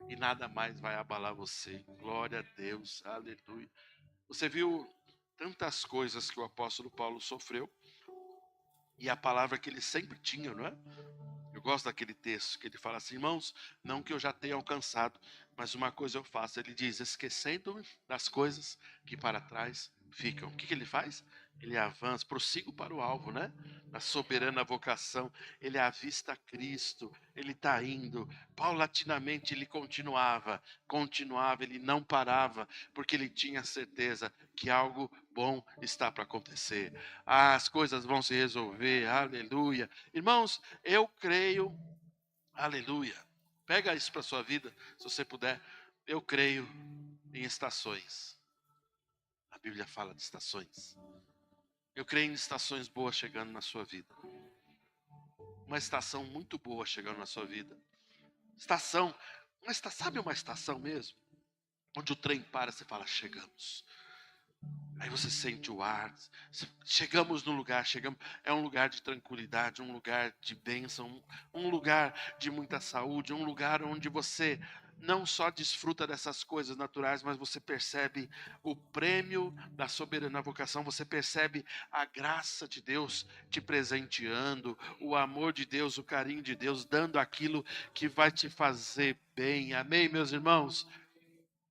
E nada mais vai abalar você. Glória a Deus. Aleluia. Você viu tantas coisas que o apóstolo Paulo sofreu. E a palavra que ele sempre tinha, não é? Eu gosto daquele texto que ele fala assim, irmãos, não que eu já tenha alcançado, mas uma coisa eu faço. Ele diz, esquecendo-me das coisas que para trás ficam. O que ele faz? Ele avança, prossigo para o alvo, né? Na soberana vocação, ele avista Cristo, ele está indo. Paulatinamente ele continuava, ele não parava, porque ele tinha certeza que algo bom está para acontecer. As coisas vão se resolver, aleluia. Irmãos, eu creio, aleluia. Pega isso para a sua vida, se você puder. Eu creio em estações. A Bíblia fala de estações. Eu creio em estações boas chegando na sua vida. Uma estação muito boa chegando na sua vida. Sabe uma estação mesmo? Onde o trem para, você fala, chegamos. Aí você sente o ar, chegamos no lugar, é um lugar de tranquilidade, um lugar de bênção, um lugar de muita saúde, um lugar onde você não só desfruta dessas coisas naturais, mas você percebe o prêmio da soberana vocação, você percebe a graça de Deus te presenteando, o amor de Deus, o carinho de Deus, dando aquilo que vai te fazer bem. Amém, meus irmãos?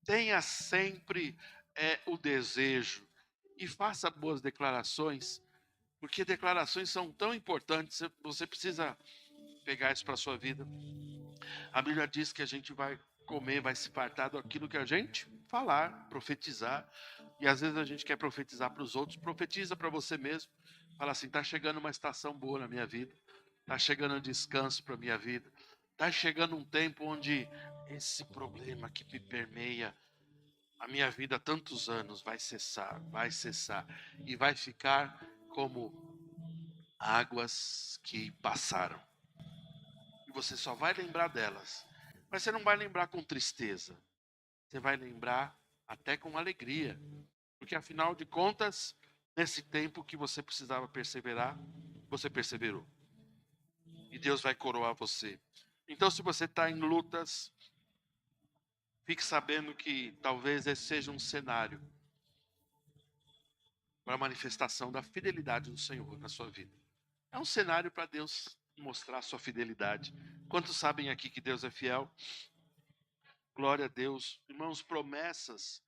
Tenha sempre o desejo e faça boas declarações, porque declarações são tão importantes, você precisa pegar isso para a sua vida. A Bíblia diz que a gente vai comer, vai se fartar daquilo que a gente falar, profetizar, e às vezes a gente quer profetizar para os outros, profetiza para você mesmo, fala assim, está chegando uma estação boa na minha vida, está chegando um descanso para a minha vida, está chegando um tempo onde esse problema que me permeia a minha vida há tantos anos vai cessar e vai ficar como águas que passaram. E você só vai lembrar delas, mas você não vai lembrar com tristeza, você vai lembrar até com alegria, porque afinal de contas, nesse tempo que você precisava perseverar, você perseverou. E Deus vai coroar você. Então, se você está em lutas, fique sabendo que talvez esse seja um cenário para a manifestação da fidelidade do Senhor na sua vida. É um cenário para Deus mostrar a sua fidelidade. Quantos sabem aqui que Deus é fiel? Glória a Deus. Irmãos, promessas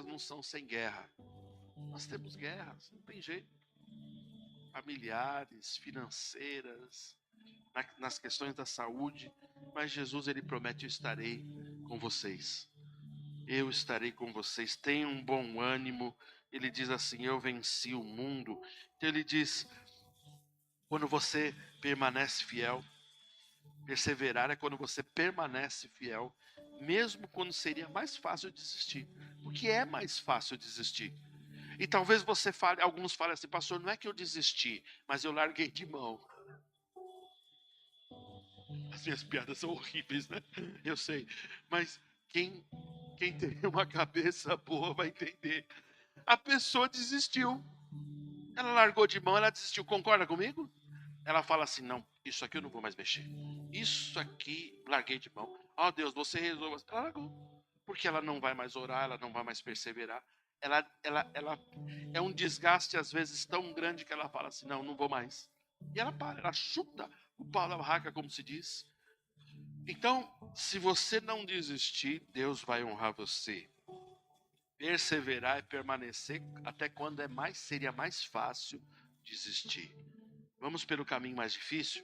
não são sem guerra. Nós temos guerras, não tem jeito. Familiares, financeiras, nas questões da saúde. Mas Jesus, ele promete, eu estarei com vocês. Eu estarei com vocês. Tenham um bom ânimo. Ele diz assim: eu venci o mundo. Então ele diz: quando você permanece fiel, perseverar é quando você permanece fiel, mesmo quando seria mais fácil desistir. Porque é mais fácil desistir. E talvez você fale, alguns falem assim: pastor, não é que eu desisti, mas eu larguei de mão. As minhas piadas são horríveis, né? Eu sei. Mas quem tem uma cabeça boa vai entender. A pessoa desistiu. Ela largou de mão, ela desistiu. Concorda comigo? Ela fala assim: não, isso aqui eu não vou mais mexer. Isso aqui, larguei de mão. Oh Deus, você resolva. Ela largou. Porque ela não vai mais orar, ela não vai mais perseverar. Ela é um desgaste, às vezes, tão grande que ela fala assim: não, não vou mais. E ela para, ela chuta o pau da barraca, como se diz. Então, se você não desistir, Deus vai honrar você. Perseverar e permanecer até quando seria mais fácil desistir. Vamos pelo caminho mais difícil?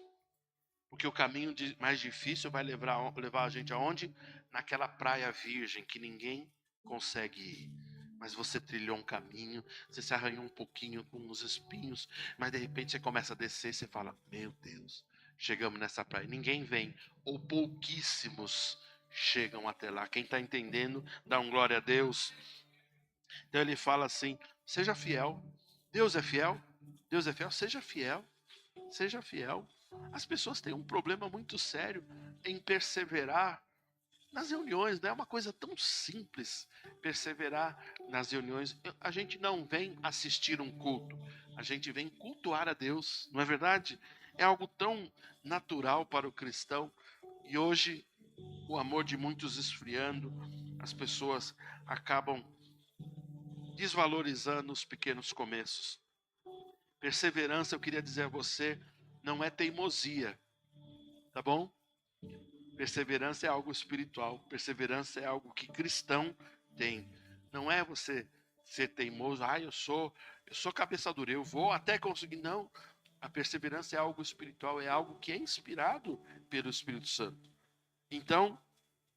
Porque o caminho mais difícil vai levar a gente aonde? Naquela praia virgem que ninguém consegue ir. Mas você trilhou um caminho, você se arranhou um pouquinho com os espinhos, mas de repente você começa a descer e você fala: meu Deus, chegamos nessa praia. Ninguém vem, ou pouquíssimos chegam até lá. Quem está entendendo, dá um glória a Deus. Então ele fala assim: seja fiel. Deus é fiel? Deus é fiel? Seja fiel. Seja fiel. As pessoas têm um problema muito sério em perseverar nas reuniões, não é uma coisa tão simples perseverar nas reuniões. A gente não vem assistir um culto, a gente vem cultuar a Deus, não é verdade? É algo tão natural para o cristão. E hoje, o amor de muitos esfriando, as pessoas acabam desvalorizando os pequenos começos. Perseverança, eu queria dizer a você, não é teimosia, tá bom? Perseverança é algo espiritual. Perseverança é algo que cristão tem. Não é você ser teimoso. Eu sou cabeça dura, eu vou até conseguir. Não. A perseverança é algo espiritual, é algo que é inspirado pelo Espírito Santo. Então,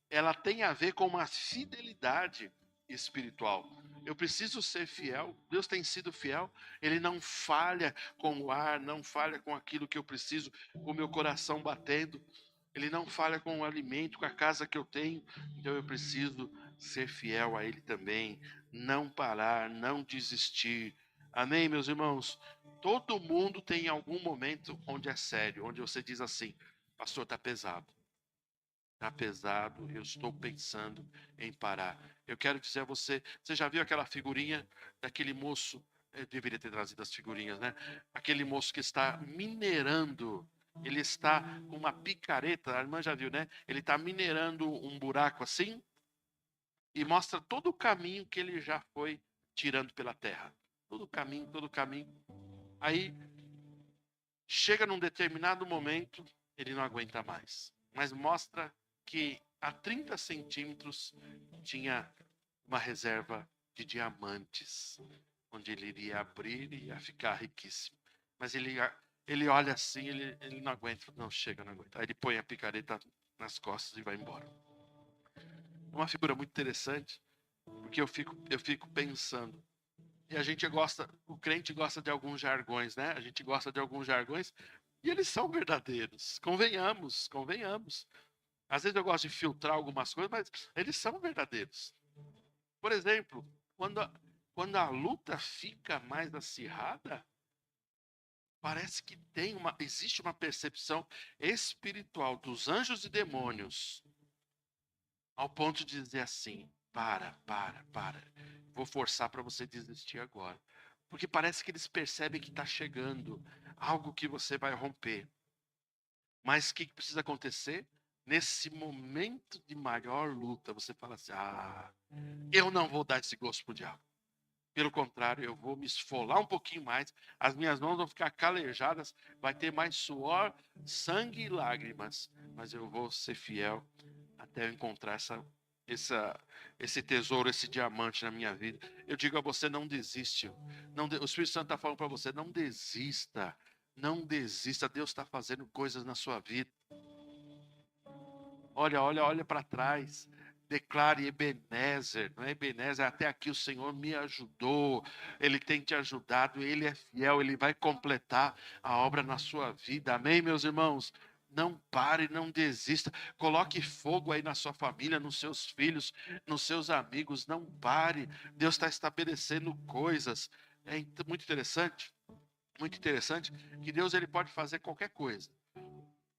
ela tem a ver com uma fidelidade espiritual. Eu preciso ser fiel. Deus tem sido fiel. Ele não falha com o ar, não falha com aquilo que eu preciso, com o meu coração batendo. Ele não falha com o alimento, com a casa que eu tenho. Então eu preciso ser fiel a Ele também. Não parar, não desistir. Amém, meus irmãos? Todo mundo tem algum momento onde é sério, onde você diz assim: pastor, está pesado. Está pesado, eu estou pensando em parar. Eu quero dizer a você, você já viu aquela figurinha daquele moço? Eu deveria ter trazido as figurinhas, né? Aquele moço que está minerando. Ele está com uma picareta, a irmã já viu, né? Ele está minerando um buraco assim e mostra todo o caminho que ele já foi tirando pela terra. Todo o caminho, todo o caminho. Aí chega num determinado momento, ele não aguenta mais. Mas mostra que a 30 centímetros tinha uma reserva de diamantes, onde ele iria abrir e ia ficar riquíssimo. Mas ele olha assim, ele não aguenta, não chega, não aguenta. Aí ele põe a picareta nas costas e vai embora. É uma figura muito interessante, porque eu fico pensando. E a gente gosta, o crente gosta de alguns jargões, né? A gente gosta de alguns jargões e eles são verdadeiros. Convenhamos, convenhamos. Às vezes eu gosto de filtrar algumas coisas, mas eles são verdadeiros. Por exemplo, quando a luta fica mais acirrada, parece que existe uma percepção espiritual dos anjos e demônios, ao ponto de dizer assim: para. Vou forçar para você desistir agora. Porque parece que eles percebem que está chegando algo que você vai romper. Mas o que precisa acontecer? Nesse momento de maior luta, você fala assim: eu não vou dar esse gosto pro diabo. Pelo contrário, eu vou me esfolar um pouquinho mais, as minhas mãos vão ficar calejadas, vai ter mais suor, sangue e lágrimas, mas eu vou ser fiel até eu encontrar esse tesouro, esse diamante na minha vida. Eu digo a você: não desiste. O Espírito Santo está falando para você: não desista. Não desista. Deus está fazendo coisas na sua vida. Olha para trás. Declare Ebenezer, não é Ebenezer, até aqui o Senhor me ajudou, Ele tem te ajudado, Ele é fiel, Ele vai completar a obra na sua vida, amém, meus irmãos? Não pare, não desista, coloque fogo aí na sua família, nos seus filhos, nos seus amigos, não pare, Deus está estabelecendo coisas, muito interessante, que Deus ele pode fazer qualquer coisa,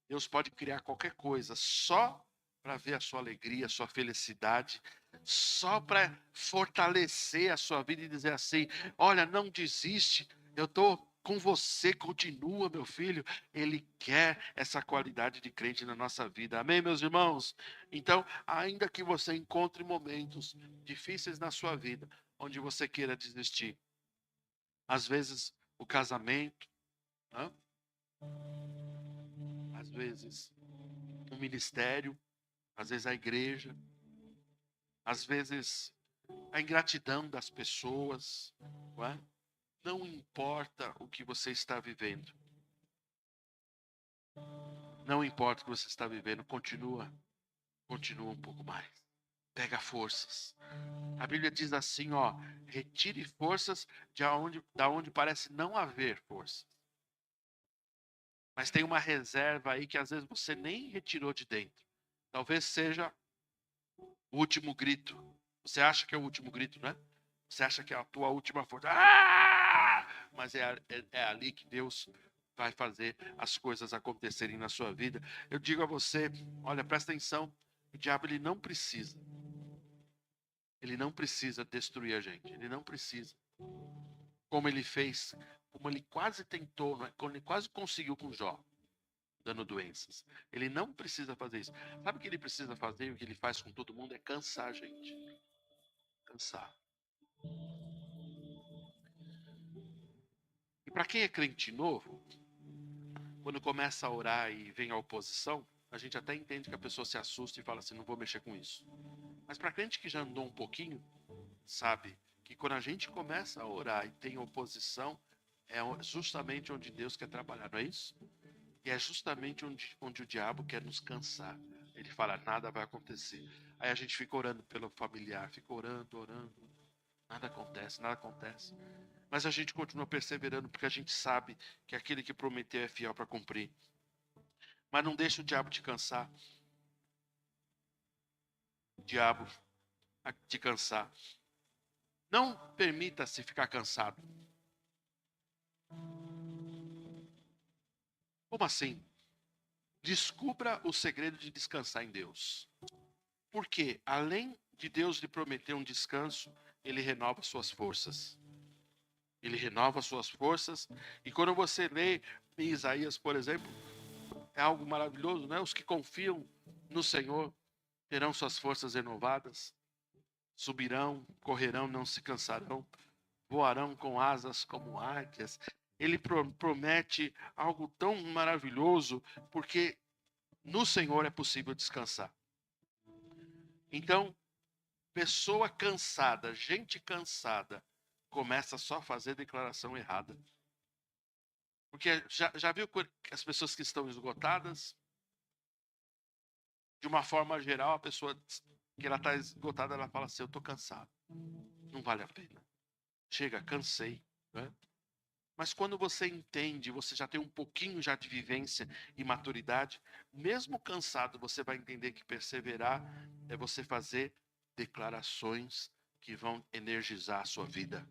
Deus pode criar qualquer coisa, só para ver a sua alegria, a sua felicidade, só para fortalecer a sua vida e dizer assim: olha, não desiste, eu estou com você, continua, meu filho. Ele quer essa qualidade de crente na nossa vida, amém, meus irmãos? Então, ainda que você encontre momentos difíceis na sua vida, onde você queira desistir, às vezes o casamento, né? Às vezes o ministério, às vezes a igreja, às vezes a ingratidão das pessoas, não é? Não importa o que você está vivendo, não importa o que você está vivendo, continua um pouco mais, pega forças. A Bíblia diz assim, ó, retire forças da onde parece não haver força. Mas tem uma reserva aí que às vezes você nem retirou de dentro. Talvez seja o último grito. Você acha que é o último grito, né? Você acha que é a tua última força. Ah! Mas é ali que Deus vai fazer as coisas acontecerem na sua vida. Eu digo a você, olha, presta atenção. O diabo ele não precisa. Ele não precisa destruir a gente. Ele não precisa. Como ele fez, como ele quase tentou, né? Como ele quase conseguiu com Jó, dando doenças. Ele não precisa fazer isso. Sabe o que ele precisa fazer? O que ele faz com todo mundo é cansar a gente. Cansar. E para quem é crente novo, quando começa a orar e vem a oposição, a gente até entende que a pessoa se assusta e fala assim, não vou mexer com isso. Mas para crente que já andou um pouquinho, sabe que quando a gente começa a orar e tem oposição, é justamente onde Deus quer trabalhar, não é isso? E é justamente onde o diabo quer nos cansar. Ele fala, nada vai acontecer. Aí a gente fica orando pelo familiar, fica orando, orando. Nada acontece, nada acontece. Mas a gente continua perseverando porque a gente sabe que aquele que prometeu é fiel para cumprir. Mas não deixa o diabo te cansar. O diabo te cansar. Não permita-se ficar cansado. Como assim? Descubra o segredo de descansar em Deus. Porque além de Deus lhe prometer um descanso, Ele renova suas forças. Ele renova suas forças. E quando você lê em Isaías, por exemplo, é algo maravilhoso, né? Os que confiam no Senhor terão suas forças renovadas. Subirão, correrão, não se cansarão. Voarão com asas como águias. Ele promete algo tão maravilhoso, porque no Senhor é possível descansar. Então, pessoa cansada, gente cansada, começa só a fazer declaração errada. Porque já viu que as pessoas que estão esgotadas, de uma forma geral, a pessoa que ela está esgotada, ela fala assim, eu estou cansado. Não vale a pena. Chega, cansei. Né? Mas quando você entende, você já tem um pouquinho já de vivência e maturidade, mesmo cansado, você vai entender que perseverar é você fazer declarações que vão energizar a sua vida.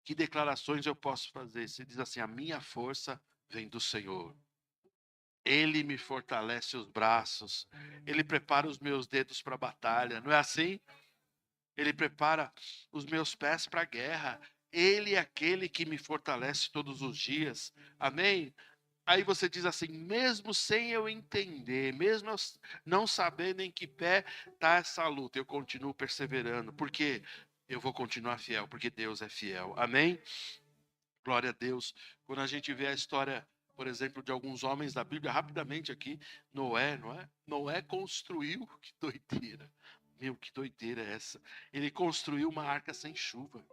Que declarações eu posso fazer? Você diz assim, a minha força vem do Senhor. Ele me fortalece os braços. Ele prepara os meus dedos para a batalha. Não é assim? Ele prepara os meus pés para a guerra. Ele é aquele que me fortalece todos os dias. Amém? Aí você diz assim, mesmo sem eu entender, mesmo eu não sabendo em que pé está essa luta, eu continuo perseverando. Por quê? Eu vou continuar fiel, porque Deus é fiel. Amém? Glória a Deus. Quando a gente vê a história, por exemplo, de alguns homens da Bíblia, rapidamente aqui, Noé, não é? Noé construiu, que doideira. Meu, que doideira é essa? Ele construiu uma arca sem chuva.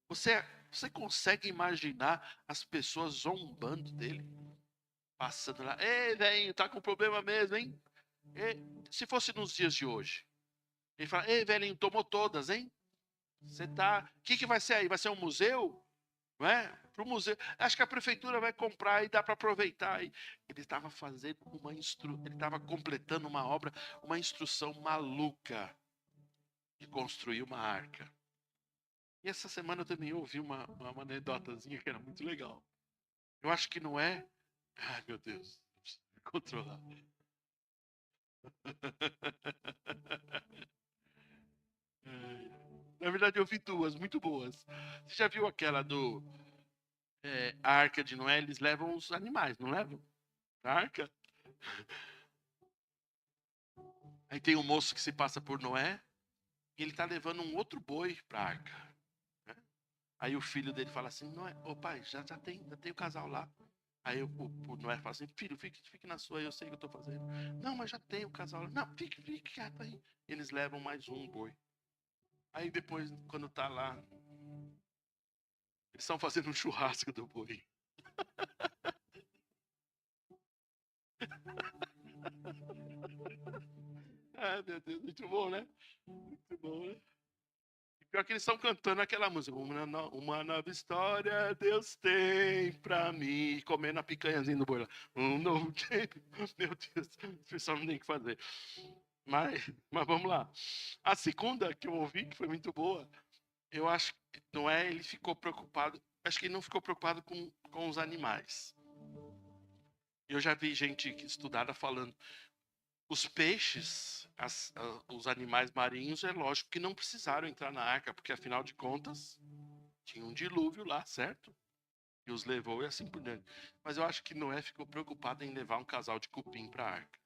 Você consegue imaginar as pessoas zombando dele? Passando lá, ei, velho, tá com problema mesmo, hein? Se fosse nos dias de hoje, ele fala, ei, velhinho, tomou todas, hein? Você tá... O que vai ser aí? Vai ser um museu? Não é? Para o museu. Acho que a prefeitura vai comprar e dá para aproveitar. Ele estava fazendo ele estava completando uma obra, uma instrução maluca de construir uma arca. E essa semana eu também ouvi uma anedotazinha que era muito legal. Eu acho que não é. Ai, meu Deus. Preciso me controlar. Na verdade, eu vi duas muito boas. Você já viu aquela do a Arca de Noé? Eles levam os animais, não levam? A arca? Aí tem um moço que se passa por Noé e ele tá levando um outro boi para a arca. Né? Aí o filho dele fala assim: Noé, ô pai, já tem o casal lá. Aí o Noé fala assim: filho, fique na sua, eu sei o que eu tô fazendo. Não, mas já tem o casal lá. Não, fique quieto aí. Eles levam mais um boi. Aí depois, quando tá lá, eles estão fazendo um churrasco do boi. Ah, meu Deus, muito bom, né? Muito bom, né? E pior que eles estão cantando aquela música. Uma nova história Deus tem pra mim. Comendo a picanhazinha do boi lá. Um novo tempo. Meu Deus, o pessoal não tem o que fazer. Mas vamos lá. A segunda que eu ouvi, que foi muito boa, eu acho que Noé, ele ficou preocupado. Acho que ele não ficou preocupado com os animais. Eu já vi gente estudada falando. Os peixes, os animais marinhos, é lógico que não precisaram entrar na arca, porque afinal de contas, tinha um dilúvio lá, certo? E os levou e assim por diante. Mas eu acho que Noé ficou preocupado em levar um casal de cupim para a arca.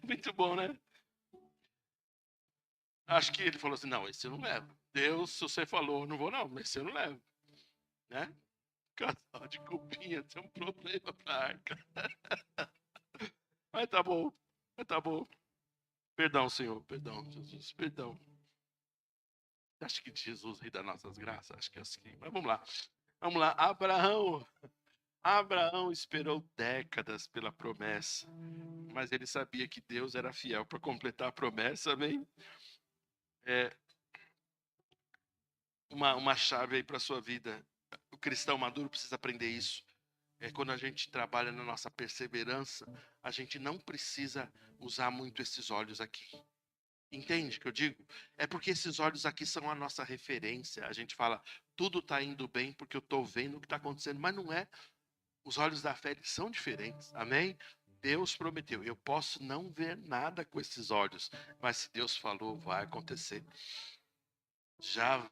Muito bom, né? Acho que ele falou assim: não, esse eu não levo. Deus, se você falou, eu não vou, não, mas esse eu não levo. Né? Casal de cupim ia ter um problema para a arca. Mas tá bom, mas tá bom. Perdão, Senhor, perdão, Jesus, perdão. Acho que Jesus ri das nossas graças, acho que é assim. Mas vamos lá. Vamos lá. Abraão esperou décadas pela promessa, mas ele sabia que Deus era fiel para completar a promessa, amém? É uma chave aí para a sua vida. O cristão maduro precisa aprender isso. Quando a gente trabalha na nossa perseverança, a gente não precisa usar muito esses olhos aqui. Entende o que eu digo? É porque esses olhos aqui são a nossa referência. A gente fala, tudo está indo bem porque eu estou vendo o que está acontecendo, mas não é. Os olhos da fé são diferentes, amém? Deus prometeu, eu posso não ver nada com esses olhos, mas se Deus falou, vai acontecer. Já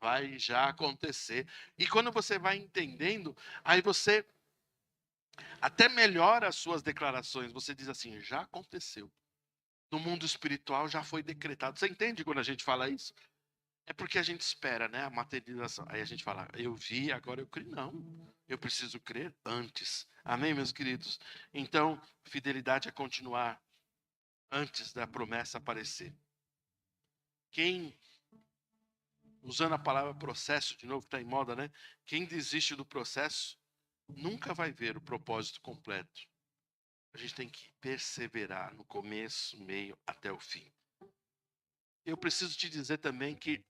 acontecer. E quando você vai entendendo, aí você até melhora as suas declarações. Você diz assim, já aconteceu. No mundo espiritual já foi decretado. Você entende quando a gente fala isso? É porque a gente espera, né? A materialização. Aí a gente fala, eu vi, agora eu creio. Não, eu preciso crer antes. Amém, meus queridos? Então, fidelidade é continuar antes da promessa aparecer. Quem, usando a palavra processo, de novo, que está em moda, né? Quem desiste do processo nunca vai ver o propósito completo. A gente tem que perseverar no começo, meio, até o fim. Eu preciso te dizer também que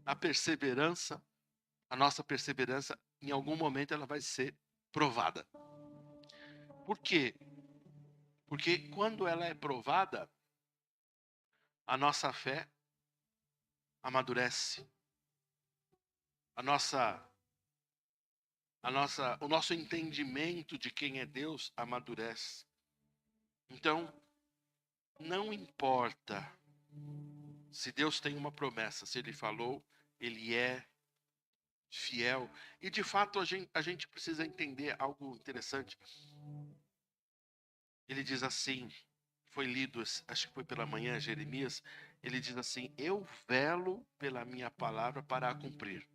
a perseverança, a nossa perseverança, em algum momento ela vai ser provada. Por quê? Porque quando ela é provada, a nossa fé amadurece. O nosso entendimento de quem é Deus amadurece. Então, não importa se Deus tem uma promessa, se Ele falou, Ele é fiel. E de fato a gente precisa entender algo interessante. Ele diz assim, foi lido, acho que foi pela manhã, Jeremias, ele diz assim, eu velo pela minha palavra para a cumprir.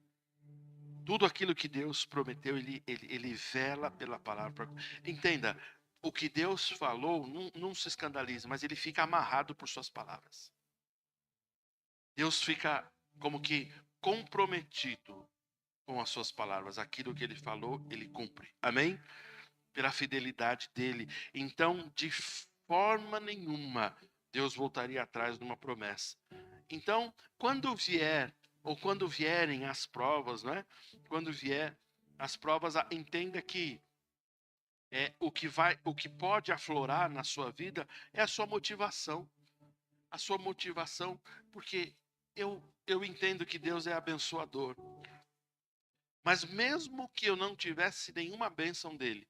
Tudo aquilo que Deus prometeu, ele vela pela palavra. Entenda, o que Deus falou, não se escandalize, mas ele fica amarrado por suas palavras. Deus fica como que comprometido com as suas palavras. Aquilo que ele falou, ele cumpre. Amém? Pela fidelidade dele. Então, de forma nenhuma, Deus voltaria atrás de uma promessa. Então, quando vier, ou quando vierem as provas, né? Quando vier as provas, entenda que o que pode aflorar na sua vida é a sua motivação. A sua motivação, porque eu entendo que Deus é abençoador. Mas mesmo que eu não tivesse nenhuma bênção dele,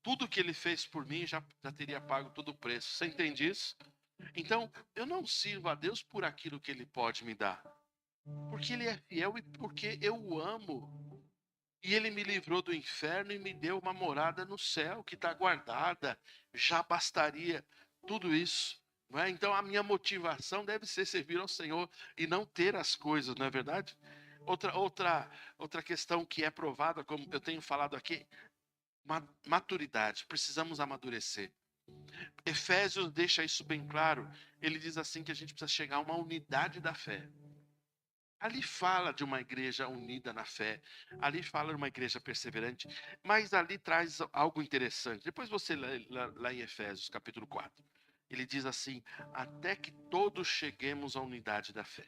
tudo que ele fez por mim já teria pago todo o preço. Você entende isso? Então, eu não sirvo a Deus por aquilo que ele pode me dar. Porque ele é fiel e porque eu o amo. E ele me livrou do inferno e me deu uma morada no céu que está guardada. Já bastaria tudo isso. Não é? Então, a minha motivação deve ser servir ao Senhor e não ter as coisas, não é verdade? Outra questão que é provada, como eu tenho falado aqui, maturidade. Precisamos amadurecer. Efésios deixa isso bem claro. Ele diz assim que a gente precisa chegar a uma unidade da fé. Ali fala de uma igreja unida na fé. Ali fala de uma igreja perseverante. Mas ali traz algo interessante. Depois você lê lá em Efésios, capítulo 4. Ele diz assim, até que todos cheguemos à unidade da fé.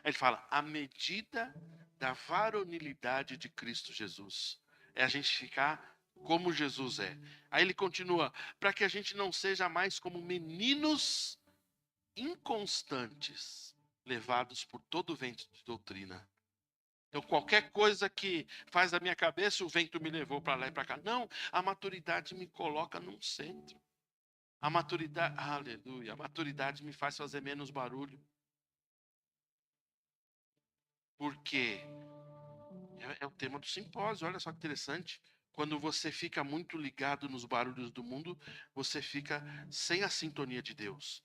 Ele fala, à medida da varonilidade de Cristo Jesus. É a gente ficar como Jesus é. Aí ele continua, para que a gente não seja mais como meninos inconstantes, levados por todo o vento de doutrina. Então, qualquer coisa que faz a minha cabeça, o vento me levou para lá e para cá. Não, a maturidade me coloca num centro. A maturidade, aleluia, a maturidade me faz fazer menos barulho. Porque é o tema do simpósio, olha só que interessante. Quando você fica muito ligado nos barulhos do mundo, você fica sem a sintonia de Deus.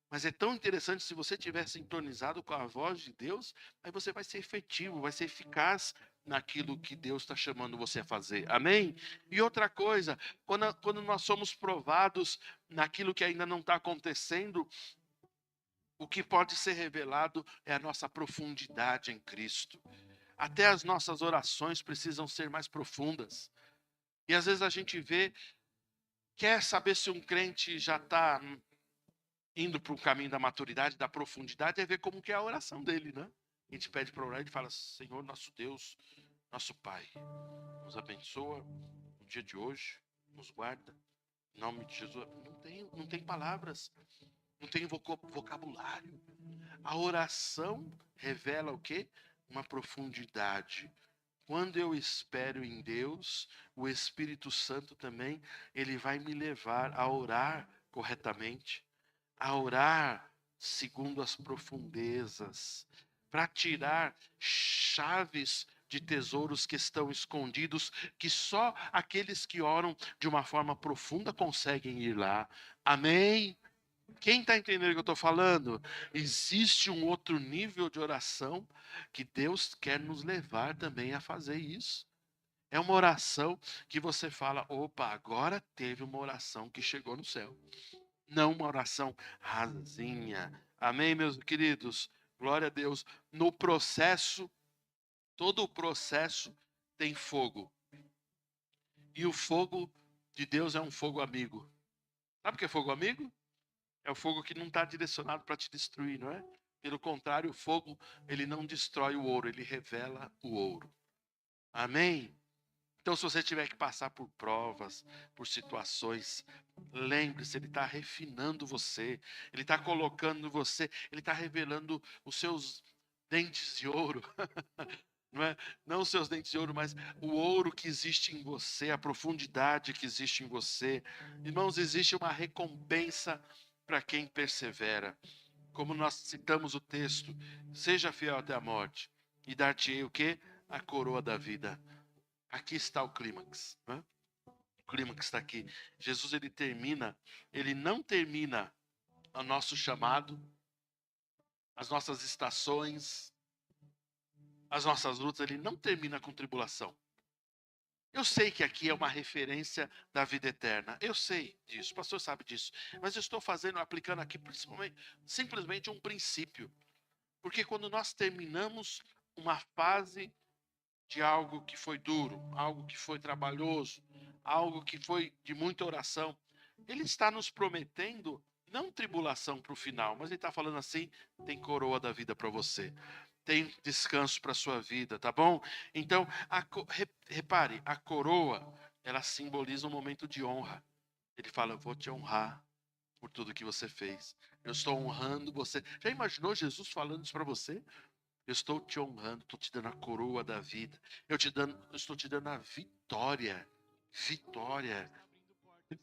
Mas é tão interessante, se você estiver sintonizado com a voz de Deus, aí você vai ser efetivo, vai ser eficaz naquilo que Deus está chamando você a fazer. Amém? E outra coisa, quando nós somos provados naquilo que ainda não está acontecendo, o que pode ser revelado é a nossa profundidade em Cristo. Até as nossas orações precisam ser mais profundas. E às vezes a gente quer saber se um crente já está indo para o caminho da maturidade, da profundidade, é ver como que é a oração dele, né? A gente pede para orar e fala, Senhor, nosso Deus, nosso Pai, nos abençoa no dia de hoje, nos guarda, em nome de Jesus. Não tem palavras, não tem vocabulário. A oração revela o quê? Uma profundidade. Quando eu espero em Deus, o Espírito Santo também, ele vai me levar a orar corretamente, a orar segundo as profundezas, para tirar chaves de tesouros que estão escondidos, que só aqueles que oram de uma forma profunda conseguem ir lá. Amém? Quem está entendendo o que eu estou falando? Existe um outro nível de oração que Deus quer nos levar também a fazer isso. É uma oração que você fala, opa, agora teve uma oração que chegou no céu. Não uma oração rasinha. Amém, meus queridos? Glória a Deus. No processo, todo o processo tem fogo. E o fogo de Deus é um fogo amigo. Sabe o que é fogo amigo? É o fogo que não está direcionado para te destruir, não é? Pelo contrário, o fogo, ele não destrói o ouro, ele revela o ouro. Amém? Então, se você tiver que passar por provas, por situações, lembre-se, ele está refinando você, ele está colocando você, ele está revelando os seus dentes de ouro, não é? Não os seus dentes de ouro, mas o ouro que existe em você, a profundidade que existe em você. Irmãos, existe uma recompensa para quem persevera. Como nós citamos o texto, seja fiel até a morte, e dar-te-ei o quê? A coroa da vida. Aqui está o clímax, né? O clímax está aqui. Jesus, ele não termina o nosso chamado, as nossas estações, as nossas lutas, ele não termina com tribulação. Eu sei que aqui é uma referência da vida eterna. Eu sei disso, o pastor sabe disso. Mas eu estou aplicando aqui simplesmente um princípio. Porque quando nós terminamos uma fase de algo que foi duro, algo que foi trabalhoso, algo que foi de muita oração, ele está nos prometendo não tribulação para o final, mas ele está falando assim: tem coroa da vida para você, tem descanso para sua vida, tá bom? Então, repare, a coroa, ela simboliza um momento de honra. Ele fala: eu vou te honrar por tudo que você fez. Eu estou honrando você. Já imaginou Jesus falando isso para você? Eu estou te honrando, estou te dando a coroa da vida. Eu estou te dando a vitória. Vitória.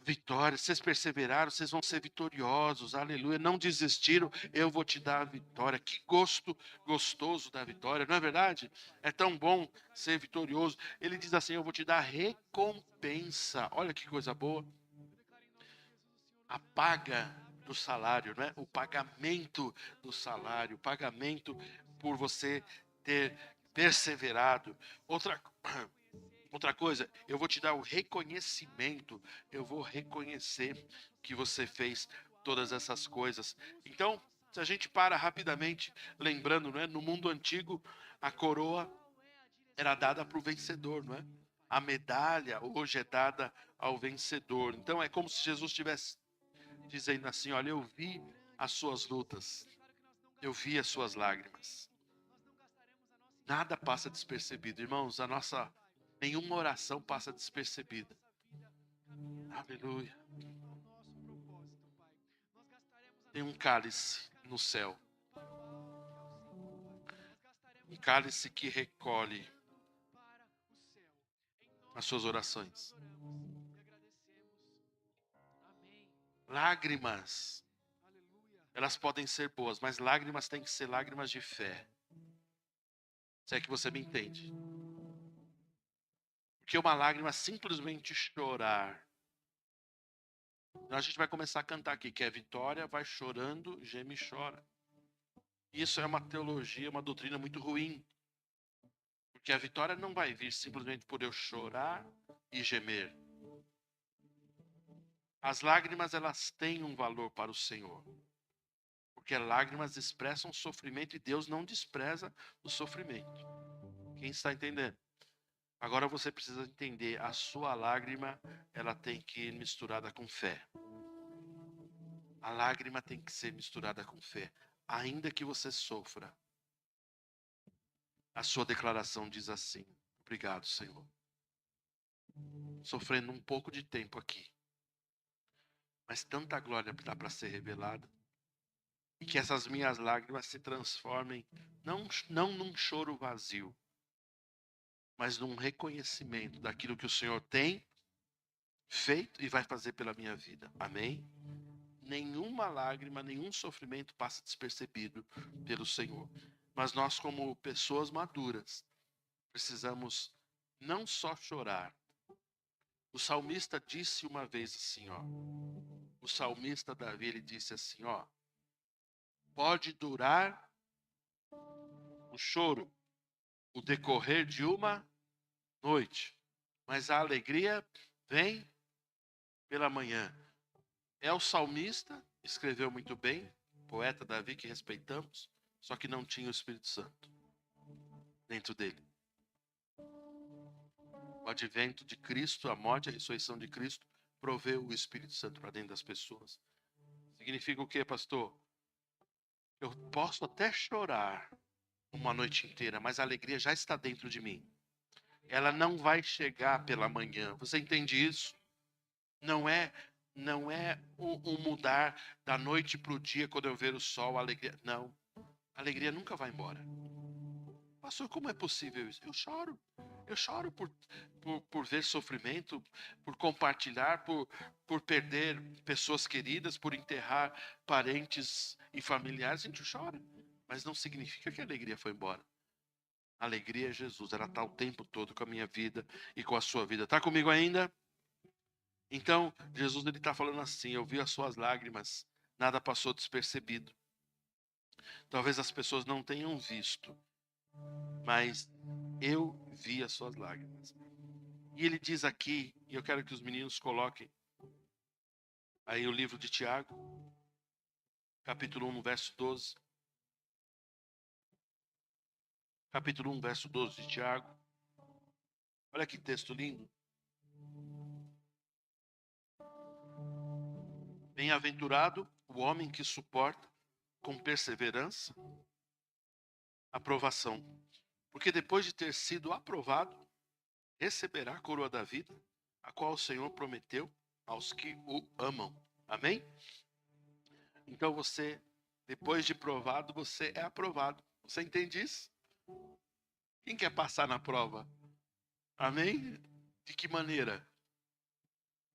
Vitória. Vocês perseveraram, vocês vão ser vitoriosos. Aleluia. Não desistiram, eu vou te dar a vitória. Que gosto gostoso da vitória, não é verdade? É tão bom ser vitorioso. Ele diz assim: eu vou te dar recompensa. Olha que coisa boa. A paga do salário, não é? O pagamento do salário, o pagamento por você ter perseverado. Outra coisa, eu vou te dar o reconhecimento, eu vou reconhecer que você fez todas essas coisas. Então, se a gente para rapidamente, lembrando, não é? No mundo antigo, a coroa era dada para o vencedor, não é? A medalha hoje é dada ao vencedor. Então, é como se Jesus estivesse dizendo assim: olha, eu vi as suas lutas, eu vi as suas lágrimas. Nada passa despercebido, irmãos. Nenhuma oração passa despercebida. Aleluia. Tem um cálice no céu, um cálice que recolhe as suas orações. Lágrimas, elas podem ser boas, mas lágrimas têm que ser lágrimas de fé. Se é que você me entende. Porque uma lágrima é simplesmente chorar. Então a gente vai começar a cantar aqui, que é vitória, vai chorando, geme e chora. Isso é uma teologia, uma doutrina muito ruim. Porque a vitória não vai vir simplesmente por eu chorar e gemer. As lágrimas, elas têm um valor para o Senhor. Porque lágrimas expressam sofrimento e Deus não despreza o sofrimento. Quem está entendendo? Agora você precisa entender, a sua lágrima, ela tem que ir misturada com fé. A lágrima tem que ser misturada com fé. Ainda que você sofra, a sua declaração diz assim: obrigado, Senhor. Sofrendo um pouco de tempo aqui, mas tanta glória dá para ser revelada. E que essas minhas lágrimas se transformem não num choro vazio, mas num reconhecimento daquilo que o Senhor tem feito e vai fazer pela minha vida. Amém? Nenhuma lágrima, nenhum sofrimento passa despercebido pelo Senhor. Mas nós, como pessoas maduras, precisamos não só chorar. O salmista disse uma vez assim, ó. O salmista Davi, ele disse assim, ó: pode durar o choro, o decorrer de uma noite, mas a alegria vem pela manhã. É o salmista, escreveu muito bem, poeta Davi, que respeitamos, só que não tinha o Espírito Santo dentro dele. O advento de Cristo, a morte e a ressurreição de Cristo, proveu o Espírito Santo para dentro das pessoas. Significa o quê, pastor? Eu posso até chorar uma noite inteira, mas a alegria já está dentro de mim. Ela não vai chegar pela manhã. Você entende isso? Não é o mudar da noite para o dia quando eu ver o sol, a alegria. Não. A alegria nunca vai embora. Pastor, como é possível isso? Eu choro. Eu choro por ver sofrimento, por compartilhar, por perder pessoas queridas, por enterrar parentes e familiares. A gente chora. Mas não significa que a alegria foi embora. A alegria é Jesus. Ela está o tempo todo com a minha vida e com a sua vida. Está comigo ainda? Então, Jesus ele está falando assim: eu vi as suas lágrimas, nada passou despercebido. Talvez as pessoas não tenham visto, mas eu vi as suas lágrimas. E ele diz aqui, e eu quero que os meninos coloquem aí o livro de Tiago, capítulo 1, verso 12. Capítulo 1, verso 12 de Tiago. Olha que texto lindo. Bem-aventurado o homem que suporta com perseverança a provação, porque depois de ter sido aprovado, receberá a coroa da vida, a qual o Senhor prometeu aos que o amam. Amém? Então você, depois de provado, você é aprovado. Você entende isso? Quem quer passar na prova? Amém? De que maneira?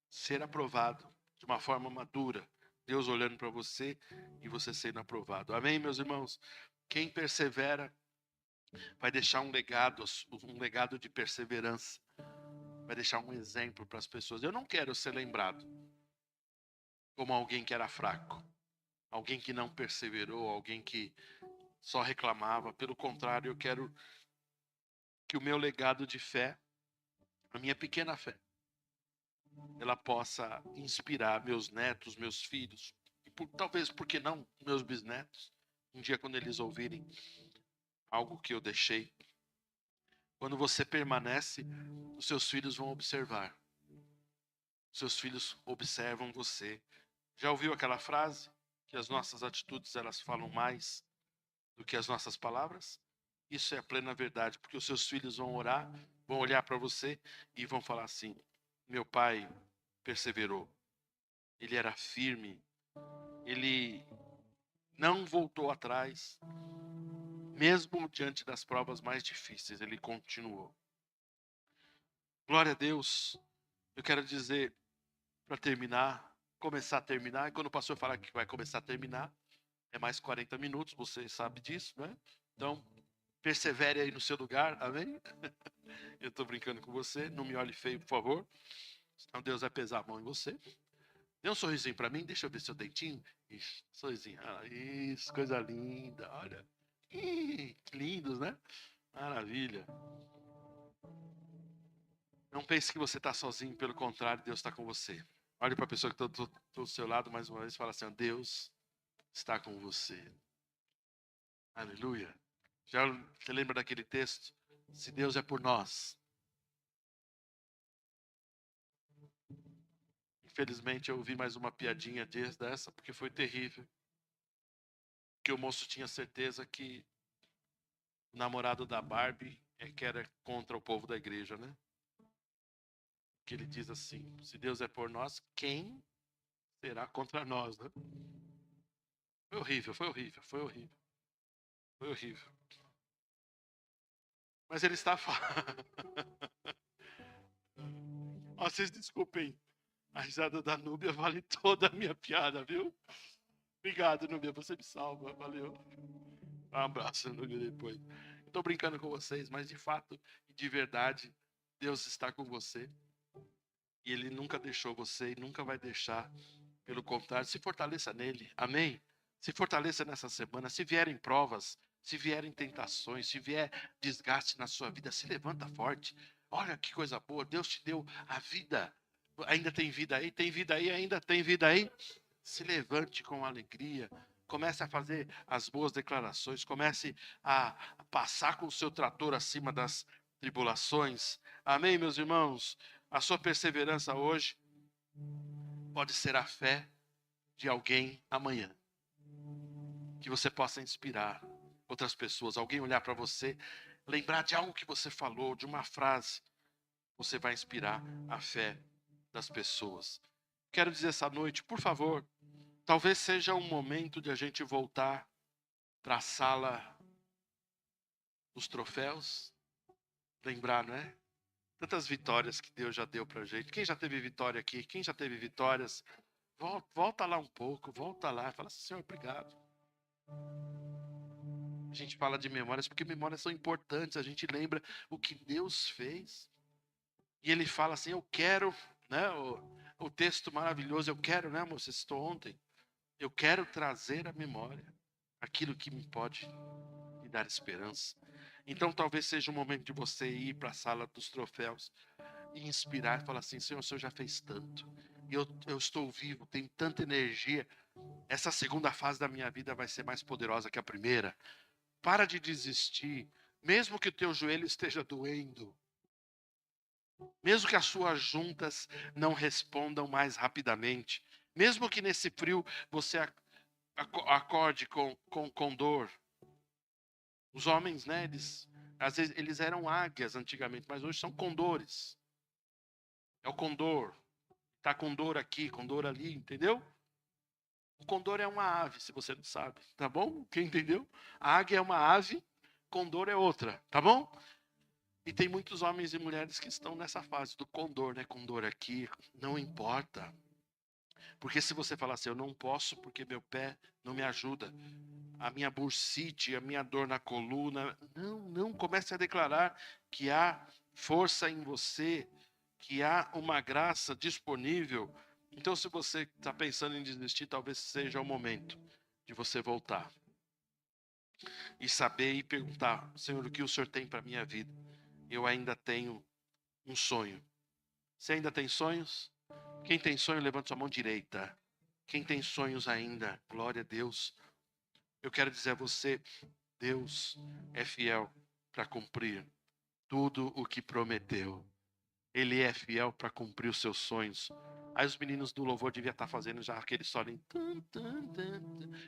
Ser aprovado de uma forma madura. Deus olhando para você e você sendo aprovado. Amém, meus irmãos? Quem persevera vai deixar um legado de perseverança. Vai deixar um exemplo para as pessoas. Eu não quero ser lembrado como alguém que era fraco, alguém que não perseverou, alguém que só reclamava. Pelo contrário, eu quero que o meu legado de fé, a minha pequena fé, ela possa inspirar meus netos, meus filhos, e talvez, por que não, meus bisnetos, um dia quando eles ouvirem algo que eu deixei. Quando você permanece, os seus filhos vão observar. Seus filhos observam você. Já ouviu aquela frase? Que as nossas atitudes, elas falam mais do que as nossas palavras? Isso é a plena verdade, porque os seus filhos vão orar, vão olhar para você e vão falar assim: meu pai perseverou, ele era firme, ele não voltou atrás, mesmo diante das provas mais difíceis, ele continuou. Glória a Deus. Eu quero dizer, para terminar, começar a terminar, e quando o pastor falar que vai começar a terminar, é mais 40 minutos, você sabe disso, né? Então, persevere aí no seu lugar, amém? Eu estou brincando com você, não me olhe feio, por favor, senão Deus vai pesar a mão em você. Dê um sorrisinho para mim, deixa eu ver seu dentinho. Isso, sorrisinho. Ah, isso, coisa linda, olha. Que lindos, né? Maravilha. Não pense que você está sozinho, pelo contrário, Deus está com você. Olhe para a pessoa que está do seu lado mais uma vez e fala assim: Deus está com você. Aleluia. Já você lembra daquele texto? Se Deus é por nós. Infelizmente eu ouvi mais uma piadinha dessa, porque foi terrível. Que o moço tinha certeza que o namorado da Barbie é que era contra o povo da igreja, né? Que ele diz assim: se Deus é por nós, quem será contra nós, né? Foi horrível, foi horrível, foi horrível. Foi horrível. Mas ele está falando. Ó, vocês desculpem. A risada da Núbia vale toda a minha piada, viu? Obrigado, Núbia, você me salva, valeu. Um abraço, Núbia, depois. Eu tô brincando com vocês, mas de fato e de verdade, Deus está com você. E Ele nunca deixou você e nunca vai deixar. Pelo contrário, se fortaleça nele. Amém? Se fortaleça nessa semana. Se vierem provas, se vierem tentações, se vier desgaste na sua vida, se levanta forte. Olha que coisa boa, Deus te deu a vida. Ainda tem vida aí? Tem vida aí? Ainda tem vida aí? Se levante com alegria. Comece a fazer as boas declarações. Comece a passar com o seu trator acima das tribulações. Amém, meus irmãos? A sua perseverança hoje pode ser a fé de alguém amanhã. Que você possa inspirar outras pessoas. Alguém olhar para você, lembrar de algo que você falou, de uma frase. Você vai inspirar a fé das pessoas. Quero dizer essa noite, por favor, talvez seja um momento de a gente voltar para a sala dos troféus. Lembrar, não é? Tantas vitórias que Deus já deu para a gente. Quem já teve vitória aqui? Quem já teve vitórias? Volta lá um pouco, volta lá. Fala assim: Senhor, obrigado. A gente fala de memórias porque memórias são importantes. A gente lembra o que Deus fez. E ele fala assim: eu quero, né? O texto maravilhoso, eu quero, né, amor? Você citou ontem. Eu quero trazer à memória aquilo que me pode me dar esperança. Então talvez seja o momento de você ir para a sala dos troféus e inspirar e falar assim: Senhor, o Senhor já fez tanto. E eu estou vivo, tenho tanta energia. Essa segunda fase da minha vida vai ser mais poderosa que a primeira. Para de desistir, mesmo que o teu joelho esteja doendo. Mesmo que as suas juntas não respondam mais rapidamente. Mesmo que nesse frio você acorde com dor. Os homens, né, às vezes eles eram águias antigamente, mas hoje são condores. É o condor. Tá com dor aqui, com dor ali, entendeu? O condor é uma ave, se você não sabe, tá bom? Quem entendeu? A águia é uma ave, condor é outra, tá bom? E tem muitos homens e mulheres que estão nessa fase do condor, né? Condor aqui, não importa. Porque se você falar assim, eu não posso porque meu pé não me ajuda, a minha bursite, a minha dor na coluna, não, comece a declarar que há força em você, que há uma graça disponível. Então, se você está pensando em desistir, talvez seja o momento de você voltar e saber e perguntar, Senhor, o que o Senhor tem para a minha vida? Eu ainda tenho um sonho. Você ainda tem sonhos? Quem tem sonho, levante sua mão direita. Quem tem sonhos ainda, glória a Deus. Eu quero dizer a você, Deus é fiel para cumprir tudo o que prometeu. Ele é fiel para cumprir os seus sonhos. Aí os meninos do louvor deviam estar fazendo já aquele solinho.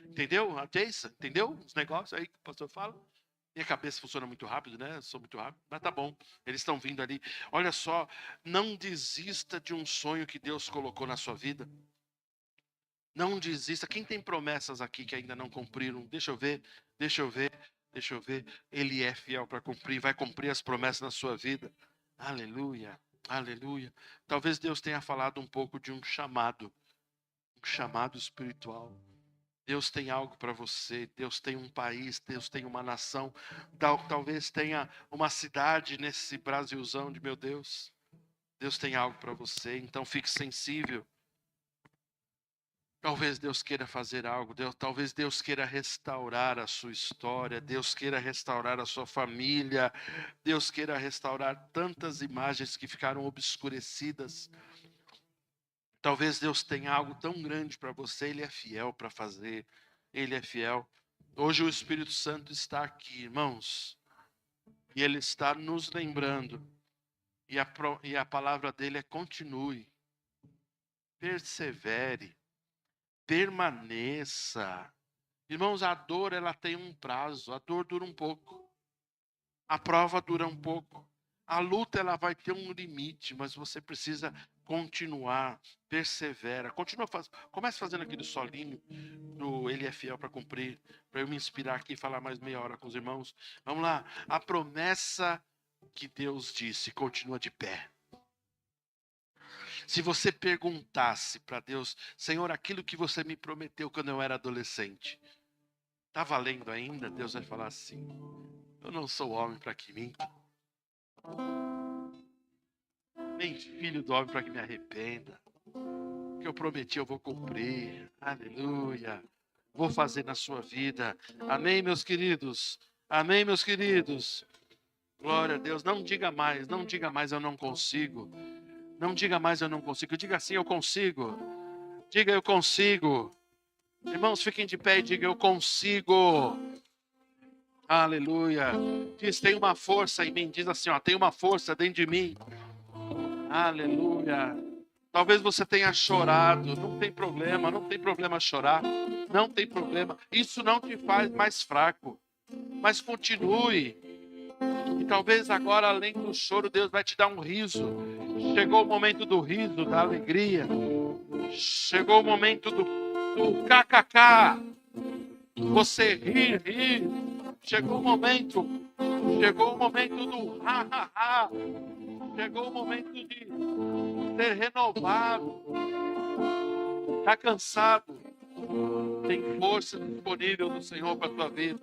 Entendeu? A Jason, entendeu? Os negócios aí que o pastor fala. Minha cabeça funciona muito rápido, né? Eu sou muito rápido, mas tá bom. Eles estão vindo ali. Olha só, não desista de um sonho que Deus colocou na sua vida. Não desista. Quem tem promessas aqui que ainda não cumpriram? Deixa eu ver, deixa eu ver, deixa eu ver. Ele é fiel para cumprir, vai cumprir as promessas na sua vida. Aleluia, aleluia. Talvez Deus tenha falado um pouco de um chamado espiritual. Deus tem algo para você, Deus tem um país, Deus tem uma nação, talvez tenha uma cidade nesse Brasilzão de meu Deus. Deus tem algo para você, então fique sensível. Talvez Deus queira fazer algo, talvez Deus queira restaurar a sua história, Deus queira restaurar a sua família, Deus queira restaurar tantas imagens que ficaram obscurecidas. Talvez Deus tenha algo tão grande para você, Ele é fiel para fazer, Ele é fiel. Hoje o Espírito Santo está aqui, irmãos, e Ele está nos lembrando, e a palavra dele é continue, persevere, permaneça. Irmãos, a dor ela tem um prazo, a dor dura um pouco, a prova dura um pouco, a luta ela vai ter um limite, mas você precisa continuar, persevera, comece fazendo aquele solinho do Ele é fiel para cumprir, para eu me inspirar aqui e falar mais meia hora com os irmãos. Vamos lá, a promessa que Deus disse continua de pé. Se você perguntasse para Deus, Senhor, aquilo que você me prometeu quando eu era adolescente, está valendo ainda? Deus vai falar assim, eu não sou homem para que minta, nem filho do homem para que me arrependa. O que eu prometi eu vou cumprir, aleluia, vou fazer na sua vida, amém, meus queridos, amém, meus queridos, glória a Deus. Não diga mais eu não consigo, não diga mais eu não consigo, diga assim, eu consigo, diga eu consigo. Irmãos, fiquem de pé e digam, eu consigo. Aleluia. Diz, tem uma força em mim. Diz assim, ó, tem uma força dentro de mim. Aleluia. Talvez você tenha chorado. Não tem problema chorar. Não tem problema. Isso não te faz mais fraco. Mas continue. E talvez agora, além do choro, Deus vai te dar um riso. Chegou o momento do riso, da alegria. Chegou o momento do kkk. Você rir. Chegou o momento do ha. Chegou o momento de ser renovado. Está cansado? Tem força disponível do Senhor para a tua vida.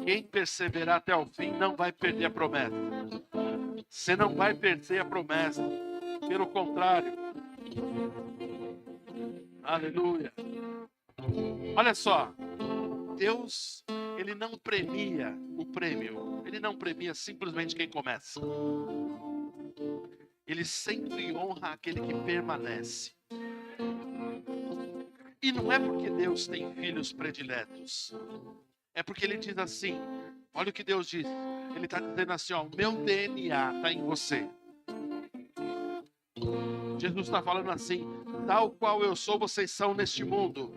Quem perseverar até o fim não vai perder a promessa. Você não vai perder a promessa. Pelo contrário. Aleluia. Olha só. Deus, Ele não premia o prêmio. Ele não premia simplesmente quem começa. Ele sempre honra aquele que permanece. E não é porque Deus tem filhos prediletos. É porque Ele diz assim, Olha o que Deus diz. Ele está dizendo assim, ó, o meu DNA está em você. Jesus está falando assim, tal qual eu sou, vocês são neste mundo.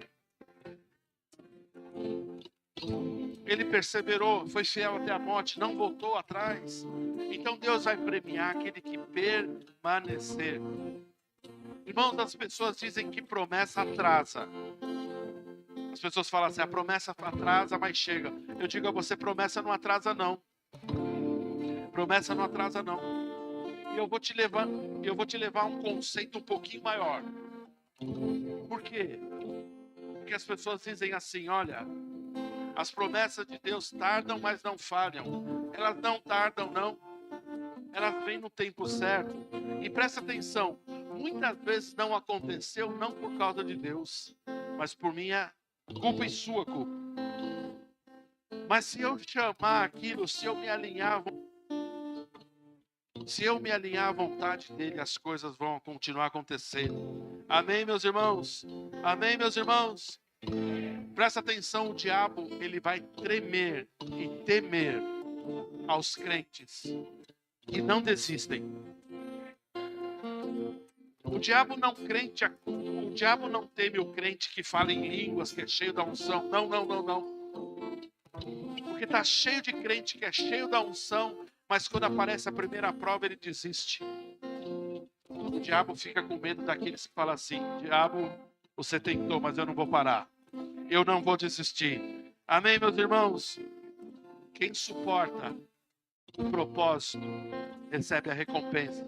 Ele perseverou, foi fiel até a morte, não voltou atrás. Então Deus vai premiar aquele que permanecer. Irmãos, as pessoas dizem que promessa atrasa. As pessoas falam assim, a promessa atrasa, mas chega. Eu digo a você, promessa não atrasa não. Promessa não atrasa não. E eu vou te levar a um conceito um pouquinho maior. Por quê? Porque as pessoas dizem assim, olha, as promessas de Deus tardam, mas não falham. Elas não tardam, não. Elas vêm no tempo certo. E presta atenção, muitas vezes não aconteceu, não por causa de Deus, mas por minha culpa e sua culpa. Mas se eu chamar aquilo, se eu me alinhar à vontade dele, as coisas vão continuar acontecendo. Amém, meus irmãos? Amém, meus irmãos? Presta atenção, o diabo, ele vai tremer e temer aos crentes que não desistem. O diabo não teme o crente que fala em línguas, que é cheio da unção. Não. Porque está cheio de crente que é cheio da unção, mas quando aparece a primeira prova, ele desiste. O diabo fica com medo daqueles que falam assim, diabo, você tentou, mas eu não vou parar. Eu não vou desistir. Amém, meus irmãos? Quem suporta o propósito, recebe a recompensa.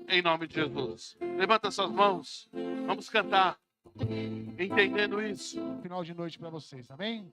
Em nome de Jesus. Levanta suas mãos. Vamos cantar. Entendendo isso. Final de noite para vocês, amém?